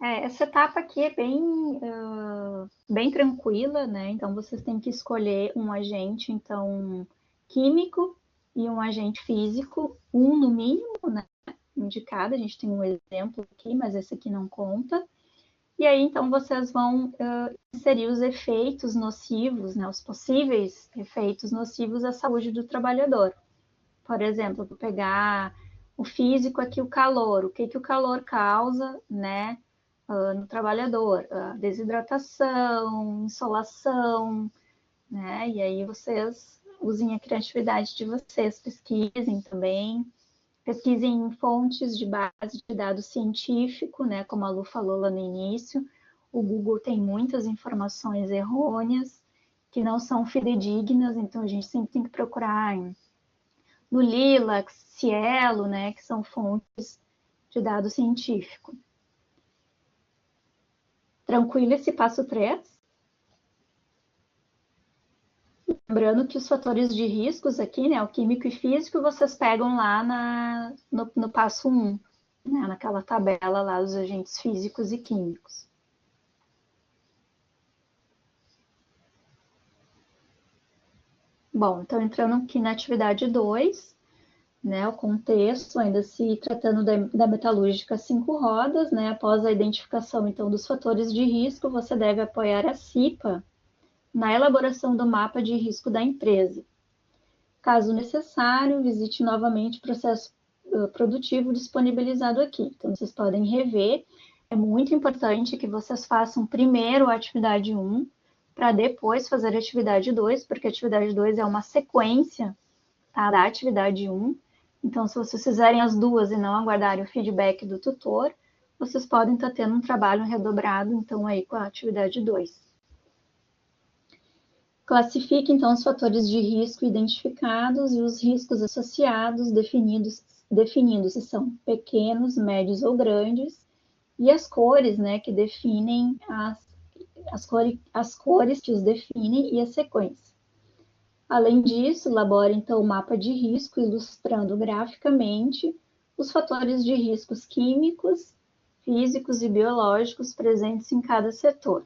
Essa etapa aqui é bem tranquila, né? Então, vocês têm que escolher um agente, então, químico e um agente físico, um no mínimo, né? Indicado, a gente tem um exemplo aqui, mas esse aqui não conta. E aí, então, vocês vão inserir os efeitos nocivos, né? Os possíveis efeitos nocivos à saúde do trabalhador. Por exemplo, vou pegar o físico aqui, o calor. O que o calor causa, né? No trabalhador, desidratação, insolação, né? E aí vocês usem a criatividade de vocês, pesquisem também, pesquisem em fontes de base de dados científico, né? Como a Lu falou lá no início, o Google tem muitas informações errôneas que não são fidedignas, então a gente sempre tem que procurar no Lilacs, Cielo, né? Que são fontes de dado científico. Tranquilo esse passo 3? Lembrando que os fatores de riscos aqui, né, o químico e físico, vocês pegam lá no passo 1, né, naquela tabela lá dos agentes físicos e químicos. Bom, então entrando aqui na atividade 2, né, o contexto, ainda se tratando da metalúrgica 5 rodas, né, após a identificação, então, dos fatores de risco, você deve apoiar a CIPA na elaboração do mapa de risco da empresa. Caso necessário, visite novamente o processo produtivo disponibilizado aqui. Então, vocês podem rever. É muito importante que vocês façam primeiro a atividade 1, para depois fazer a atividade 2, porque a atividade 2 é uma sequência, tá, da atividade 1. Então, se vocês fizerem as duas e não aguardarem o feedback do tutor, vocês podem estar tendo um trabalho redobrado, então, aí com a atividade 2. Classifique, então, os fatores de risco identificados e os riscos associados, definindo se são pequenos, médios ou grandes, e as cores, né, que definem as cores que os definem e a sequência. Além disso, elabore, então, o mapa de risco, ilustrando graficamente os fatores de riscos químicos, físicos e biológicos presentes em cada setor.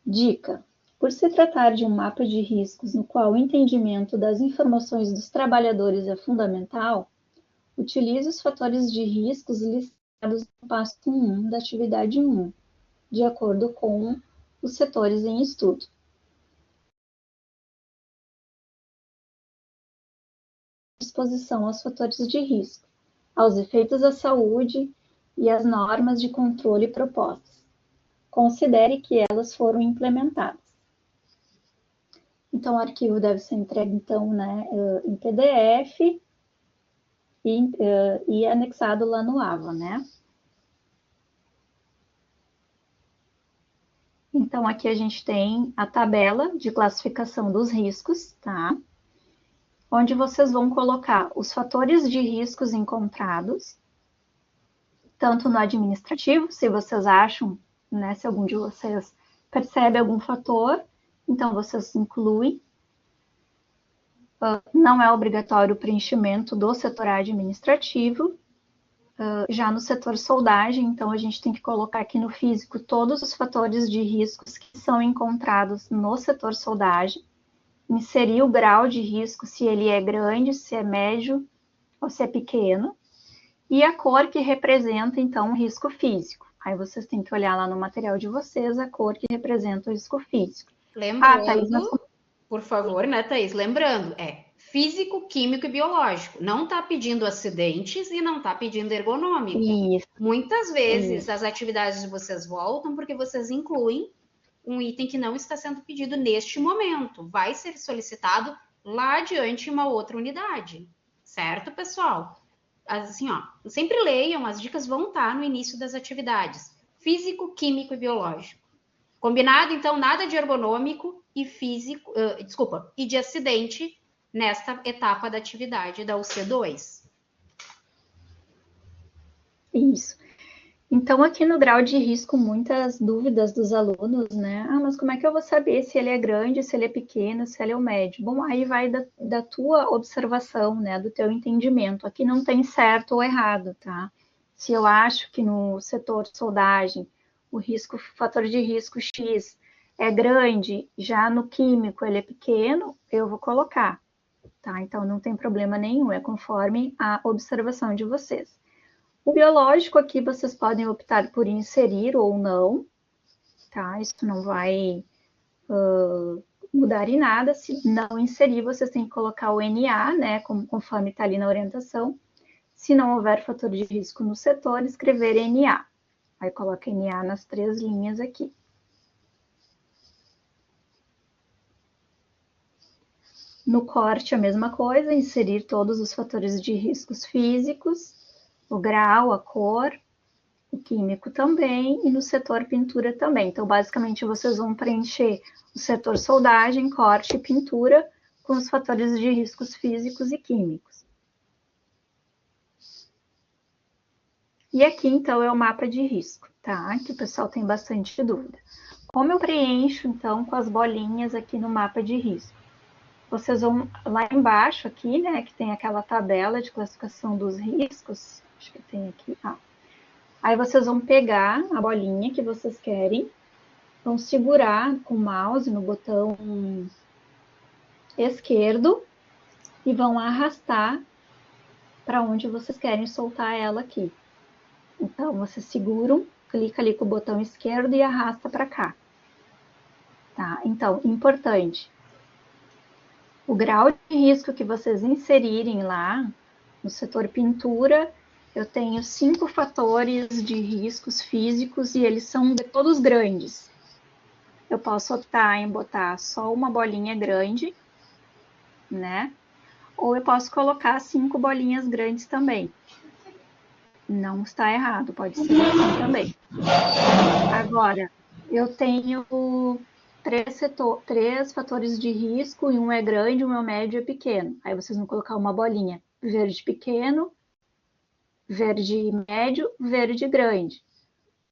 Dica: por se tratar de um mapa de riscos no qual o entendimento das informações dos trabalhadores é fundamental, utilize os fatores de riscos listados no passo 1 da atividade 1, de acordo com os setores em estudo. Disposição aos fatores de risco, aos efeitos à saúde e às normas de controle propostas. Considere que elas foram implementadas. Então, o arquivo deve ser entregue, então, né, em PDF e anexado lá no AVA, né? Então, aqui a gente tem a tabela de classificação dos riscos, tá? Onde vocês vão colocar os fatores de riscos encontrados, tanto no administrativo, se vocês acham, né, se algum de vocês percebe algum fator, então vocês incluem. Não é obrigatório o preenchimento do setor administrativo. Já no setor soldagem, então a gente tem que colocar aqui no físico todos os fatores de riscos que são encontrados no setor soldagem, inserir o grau de risco, se ele é grande, se é médio ou se é pequeno, e a cor que representa, então, o risco físico. Aí vocês têm que olhar lá no material de vocês a cor que representa o risco físico. Lembrando, Thaís, por favor, né, Thaís? Lembrando, físico, químico e biológico. Não está pedindo acidentes e não está pedindo ergonômico. Isso. Muitas vezes as atividades de vocês voltam porque vocês incluem um item que não está sendo pedido neste momento. Vai ser solicitado lá adiante em uma outra unidade. Certo, pessoal? Assim, ó, sempre leiam, as dicas vão estar no início das atividades. Físico, químico e biológico. Combinado? Então, nada de ergonômico e físico, e de acidente nesta etapa da atividade da UC2. Isso. Então, aqui no grau de risco, muitas dúvidas dos alunos, né? Mas como é que eu vou saber se ele é grande, se ele é pequeno, se ele é o médio? Bom, aí vai da tua observação, né? Do teu entendimento. Aqui não tem certo ou errado, tá? Se eu acho que no setor soldagem o fator de risco X é grande, já no químico ele é pequeno, eu vou colocar, tá? Então, não tem problema nenhum, é conforme a observação de vocês. O biológico aqui vocês podem optar por inserir ou não, tá? Isso não vai mudar em nada. Se não inserir, vocês têm que colocar o NA, né? Conforme está ali na orientação. Se não houver fator de risco no setor, escrever NA. Aí coloca NA nas 3 linhas aqui. No corte, a mesma coisa, inserir todos os fatores de riscos físicos, o grau, a cor, o químico também, e no setor pintura também. Então, basicamente, vocês vão preencher o setor soldagem, corte e pintura com os fatores de riscos físicos e químicos. E aqui, então, é o mapa de risco, tá? Que o pessoal tem bastante dúvida. Como eu preencho, então, com as bolinhas aqui no mapa de risco? Vocês vão lá embaixo aqui, né, que tem aquela tabela de classificação dos riscos. Acho que tem aqui, Aí vocês vão pegar a bolinha que vocês querem, vão segurar com o mouse no botão esquerdo e vão arrastar para onde vocês querem soltar ela aqui. Então, vocês seguram, clica ali com o botão esquerdo e arrasta para cá. Tá? Então, importante, o grau de risco que vocês inserirem lá no setor pintura, eu tenho 5 fatores de riscos físicos e eles são todos grandes. Eu posso optar em botar só uma bolinha grande, né? Ou eu posso colocar 5 bolinhas grandes também. Não está errado, pode ser assim também. Agora, eu tenho 3 fatores de risco e um é grande, um é médio e é pequeno. Aí vocês vão colocar uma bolinha verde pequeno, verde médio, verde grande.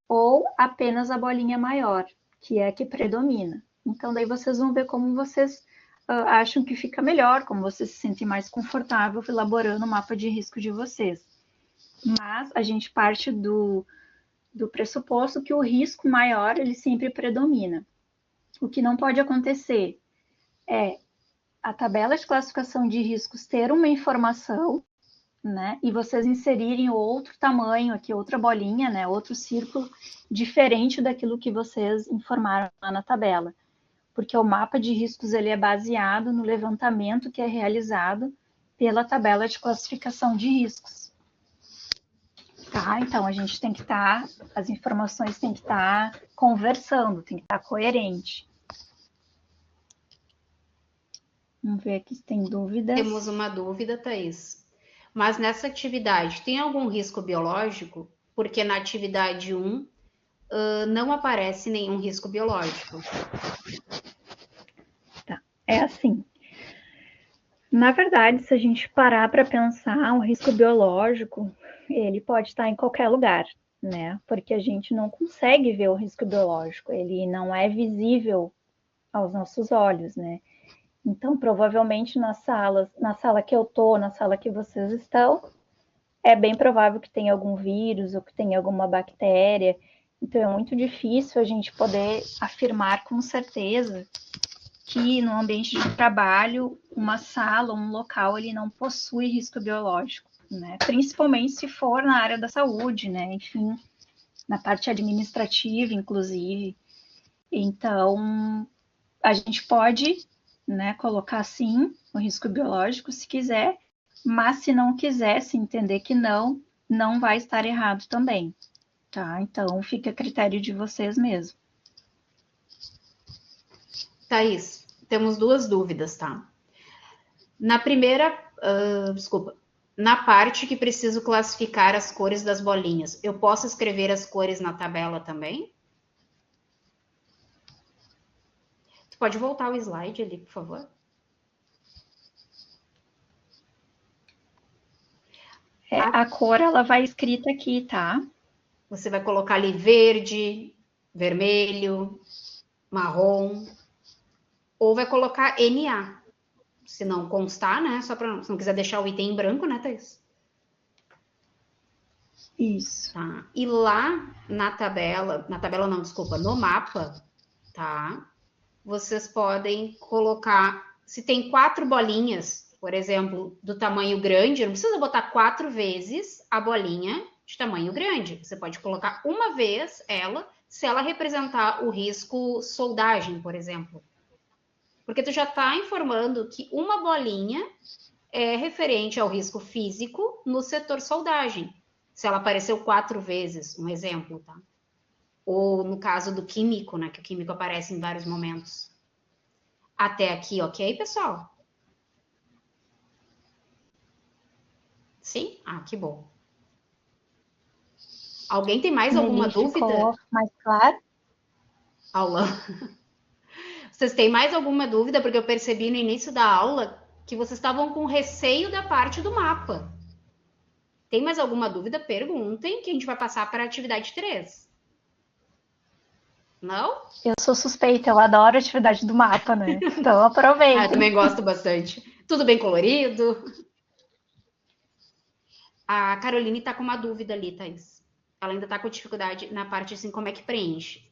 Ou apenas a bolinha maior, que é a que predomina. Então, daí vocês vão ver como vocês acham que fica melhor, como vocês se sentem mais confortável elaborando o mapa de risco de vocês. Mas a gente parte do pressuposto que o risco maior, ele sempre predomina. O que não pode acontecer é a tabela de classificação de riscos ter uma informação, né, e vocês inserirem outro tamanho aqui, outra bolinha, né, outro círculo, diferente daquilo que vocês informaram lá na tabela. Porque o mapa de riscos ele é baseado no levantamento que é realizado pela tabela de classificação de riscos. Tá? Então, a gente tem que estar, as informações têm que estar conversando, tem que estar coerente. Vamos ver aqui se tem dúvidas. Temos uma dúvida, Thaís. Mas nessa atividade, tem algum risco biológico? Porque na atividade 1 não aparece nenhum risco biológico. Tá, é assim. Na verdade, se a gente parar para pensar, um risco biológico, ele pode estar em qualquer lugar, né? Porque a gente não consegue ver o risco biológico, ele não é visível aos nossos olhos, né? Então, provavelmente na sala que eu tô, na sala que vocês estão, é bem provável que tenha algum vírus ou que tenha alguma bactéria. Então, é muito difícil a gente poder afirmar com certeza que no ambiente de trabalho, uma sala, um local, ele não possui risco biológico, né? Principalmente se for na área da saúde, né? Enfim, na parte administrativa, inclusive. Então, a gente pode, né, colocar sim o risco biológico se quiser, mas se não quiser, se entender que não vai estar errado também, tá? Então, fica a critério de vocês mesmo. Thaís, temos duas dúvidas, tá? Na primeira, na parte que preciso classificar as cores das bolinhas, eu posso escrever as cores na tabela também? Tu pode voltar o slide ali, por favor? A cor, ela vai escrita aqui, tá? Você vai colocar ali verde, vermelho, marrom, ou vai colocar NA, se não constar, né? Só para se não quiser deixar o item em branco, né, Thaís? Isso. Tá. E lá na tabela não, desculpa, no mapa, tá? Vocês podem colocar, se tem 4 bolinhas, por exemplo, do tamanho grande, não precisa botar 4 vezes a bolinha de tamanho grande. Você pode colocar uma vez ela, se ela representar o risco soldagem, por exemplo. Porque tu já está informando que uma bolinha é referente ao risco físico no setor soldagem. Se ela apareceu 4 vezes, um exemplo, tá? Ou no caso do químico, né? Que o químico aparece em vários momentos. Até aqui, ok, pessoal? Sim? Ah, que bom. Alguém tem mais alguma dúvida? Ficou mais claro? Aula. Vocês têm mais alguma dúvida? Porque eu percebi no início da aula que vocês estavam com receio da parte do mapa. Tem mais alguma dúvida? Perguntem, que a gente vai passar para a atividade 3. Não? Eu sou suspeita, eu adoro a atividade do mapa, né? Então aproveita. Eu também gosto bastante. Tudo bem colorido. A Caroline está com uma dúvida ali, Thaís. Ela ainda está com dificuldade na parte assim, como é que preenche.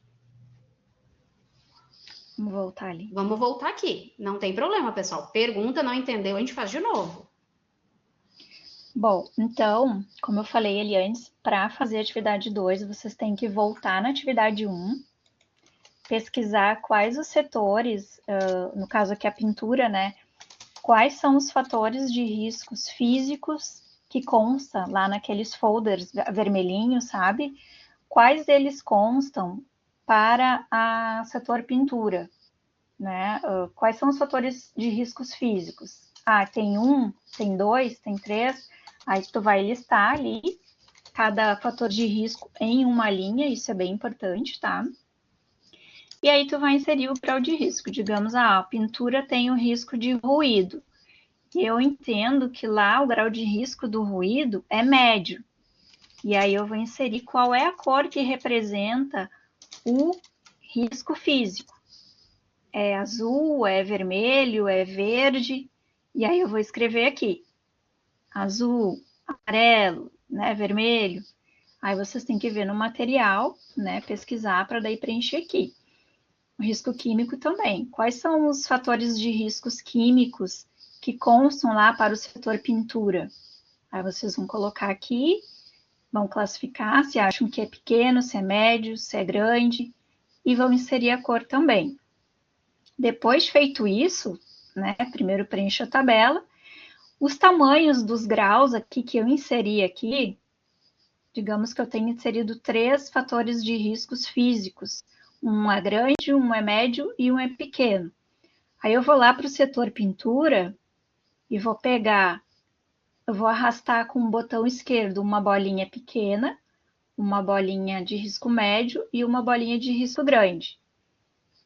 Vamos voltar ali. Vamos voltar aqui. Não tem problema, pessoal. Pergunta, não entendeu, a gente faz de novo. Bom, então, como eu falei ali antes, para fazer a atividade 2, vocês têm que voltar na atividade 1, pesquisar quais os setores, no caso aqui a pintura, né? Quais são os fatores de riscos físicos que consta lá naqueles folders vermelhinhos, sabe? Quais deles constam para a setor pintura, né? Quais são os fatores de riscos físicos? Ah, tem 1, tem 2, tem 3. Aí tu vai listar ali cada fator de risco em uma linha, isso é bem importante, tá? E aí tu vai inserir o grau de risco. Digamos, a pintura tem o risco de ruído. E eu entendo que lá o grau de risco do ruído é médio. E aí eu vou inserir qual é a cor que representa o risco físico. É azul, é vermelho, é verde. E aí eu vou escrever aqui. Azul, amarelo, né, vermelho. Aí vocês têm que ver no material, né, pesquisar para daí preencher aqui. O risco químico também. Quais são os fatores de riscos químicos que constam lá para o setor pintura? Aí vocês vão colocar aqui, vão classificar se acham que é pequeno, se é médio, se é grande, e vão inserir a cor também. Depois feito isso, né, primeiro preencho a tabela. Os tamanhos dos graus aqui que eu inseri aqui, digamos que eu tenho inserido 3 fatores de riscos físicos. Um é grande, um é médio e um é pequeno. Aí eu vou lá para o setor pintura e vou pegar, eu vou arrastar com o botão esquerdo uma bolinha pequena, uma bolinha de risco médio e uma bolinha de risco grande.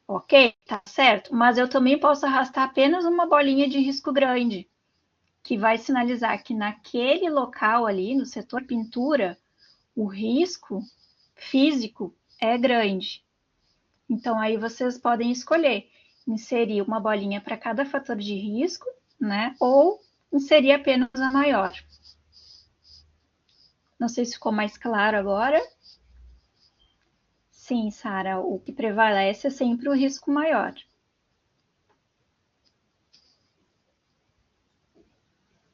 Ok? Tá certo? Mas eu também posso arrastar apenas uma bolinha de risco grande, que vai sinalizar que naquele local ali, no setor pintura, o risco físico é grande. Então, aí vocês podem escolher inserir uma bolinha para cada fator de risco, né? Ou inserir apenas a maior. Não sei se ficou mais claro agora. Sim, Sara, o que prevalece é sempre o risco maior.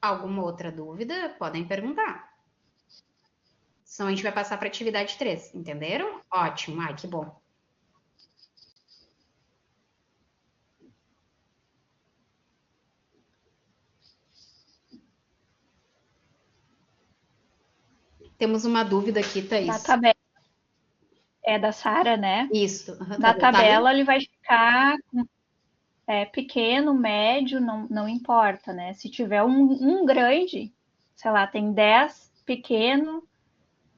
Alguma outra dúvida? Podem perguntar. Senão a gente vai passar para atividade 3, entenderam? Ótimo, ai, que bom. Temos uma dúvida aqui, Na Thaís. tabela é da Sara, né? Isso. Na tabela ele vai ficar pequeno, médio, não importa, né? Se tiver um grande, sei lá, tem 10 pequeno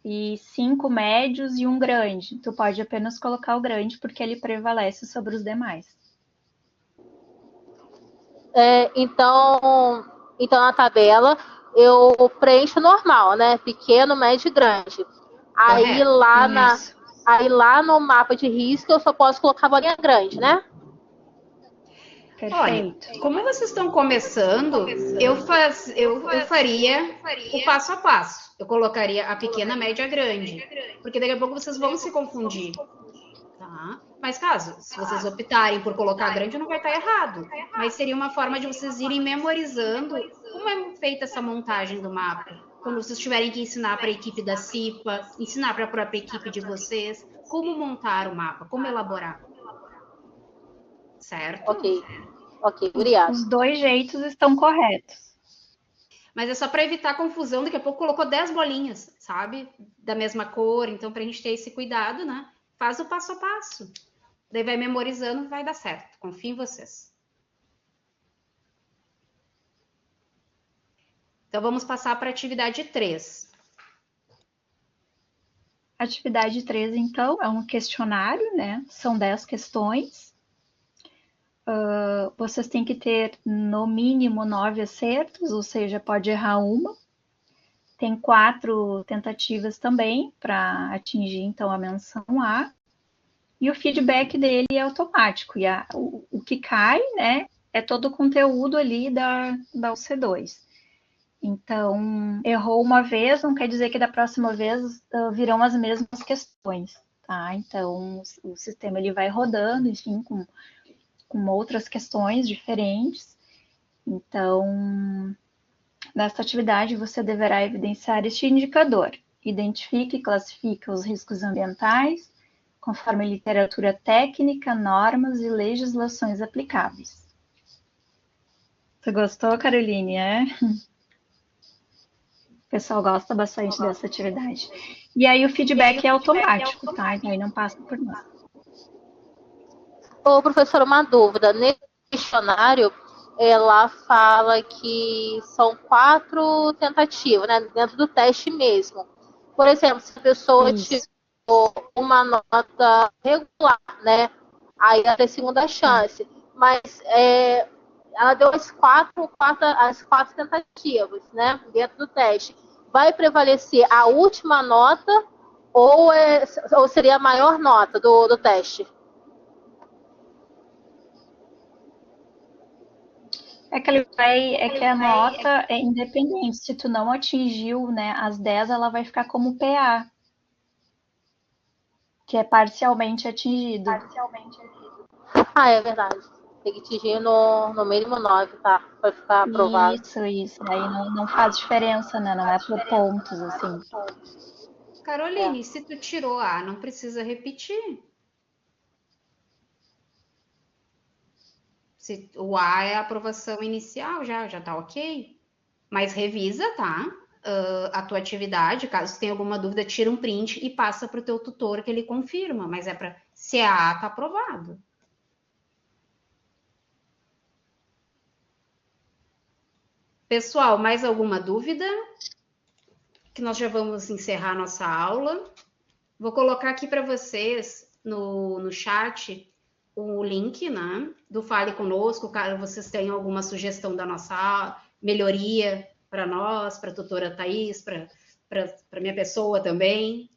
e 5 médios e um grande. Tu pode apenas colocar o grande porque ele prevalece sobre os demais. Então na tabela eu preencho normal, né? Pequeno, médio e grande. Aí lá no mapa de risco eu só posso colocar a bolinha grande, né? Perfeito. Olha, como vocês estão começando, eu faria o passo a passo. Eu colocaria a pequena, média, a grande. Porque daqui a pouco vocês vão se confundir. Tá? Mas se vocês optarem por colocar a grande, não vai estar errado. Mas seria uma forma de vocês irem memorizando como é feita essa montagem do mapa. Quando vocês tiverem que ensinar para a equipe da CIPA, ensinar para a própria equipe de vocês, como montar o mapa, como elaborar. Certo? Ok, obrigado. Os dois jeitos estão corretos. Mas é só para evitar confusão, daqui a pouco colocou 10 bolinhas, sabe? Da mesma cor, então para a gente ter esse cuidado, né? Faz o passo a passo. Daí vai memorizando, vai dar certo. Confio em vocês. Então vamos passar para a atividade 3. Atividade 3, então, é um questionário, né? São 10 questões. Vocês têm que ter, no mínimo, 9 acertos, ou seja, pode errar uma. Tem 4 tentativas também para atingir, então, a menção A. E o feedback dele é automático. E o que cai, né, é todo o conteúdo ali da UC2. Então, errou uma vez, não quer dizer que da próxima vez virão as mesmas questões, tá? Então, o sistema ele vai rodando, enfim, com outras questões diferentes. Então, nesta atividade, você deverá evidenciar este indicador. Identifique e classifique os riscos ambientais, conforme literatura técnica, normas e legislações aplicáveis. Você gostou, Caroline? O pessoal gosta bastante dessa atividade. E aí o feedback é automático, tá? Então aí não passa por nós. Ô, professor, uma dúvida. Nesse questionário, ela fala que são 4 tentativas, né? Dentro do teste mesmo. Por exemplo, se a pessoa tirou uma nota regular, né? Aí ela tem segunda chance. Mas ela deu as quatro tentativas, né? Dentro do teste. Vai prevalecer a última nota ou seria a maior nota do teste? É que a nota é independente. Se tu não atingiu, né, as 10, ela vai ficar como PA, que é parcialmente atingido. Ah, é verdade. Tem que atingir no mínimo 9, tá? Pra ficar aprovado. Isso. Aí não faz diferença, né? Não é por pontos, assim. Caroline, se tu tirou A, não precisa repetir. Se o A é a aprovação inicial, já tá ok. Mas revisa, tá? A tua atividade, caso tenha alguma dúvida, tira um print e passa para o teu tutor que ele confirma. Mas se é A, tá aprovado. Pessoal, mais alguma dúvida? Que nós já vamos encerrar a nossa aula. Vou colocar aqui para vocês no chat o link, né, do Fale Conosco, caso vocês tenham alguma sugestão da nossa melhoria para nós, para a tutora Thaís, para minha pessoa também.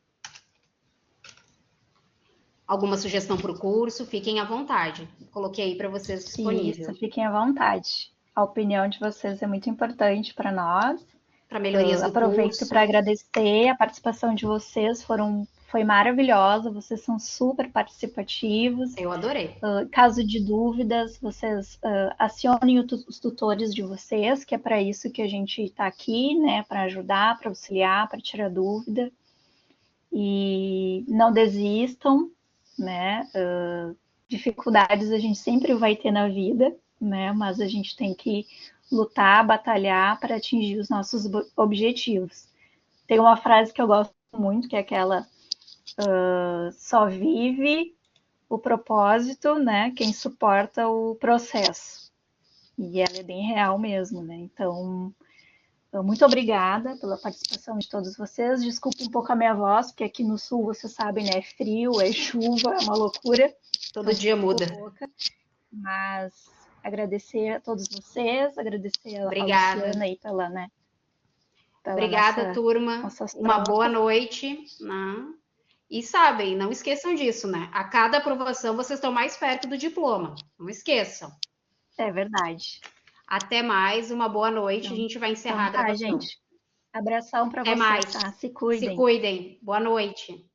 Alguma sugestão para o curso, fiquem à vontade. Coloquei aí para vocês disponível. Isso, fiquem à vontade. A opinião de vocês é muito importante para nós. para melhorias do Aproveito curso. para agradecer a participação de vocês, foi maravilhosa, vocês são super participativos. Eu adorei. Caso de dúvidas, vocês acionem os tutores de vocês, que é para isso que a gente está aqui, né? Para ajudar, para auxiliar, para tirar dúvida. E não desistam, né? Dificuldades a gente sempre vai ter na vida, né? Mas a gente tem que lutar, batalhar para atingir os nossos objetivos. Tem uma frase que eu gosto muito, que é aquela: só vive o propósito, né? Quem suporta o processo. E ela é bem real mesmo, né? Então, muito obrigada pela participação de todos vocês. Desculpa um pouco a minha voz, porque aqui no sul, vocês sabem, né? É frio, é chuva, é uma loucura. Todo dia muda. Mas agradecer a todos vocês, agradecer a Luciana aí pela, né? Obrigada, turma. Uma boa noite, né? E sabem, não esqueçam disso, né? A cada aprovação, vocês estão mais perto do diploma. Não esqueçam. É verdade. Até mais, uma boa noite. Então, a gente vai encerrar a gravação. Gente. Abração para vocês, mais. Tá? Se cuidem. Se cuidem. Boa noite.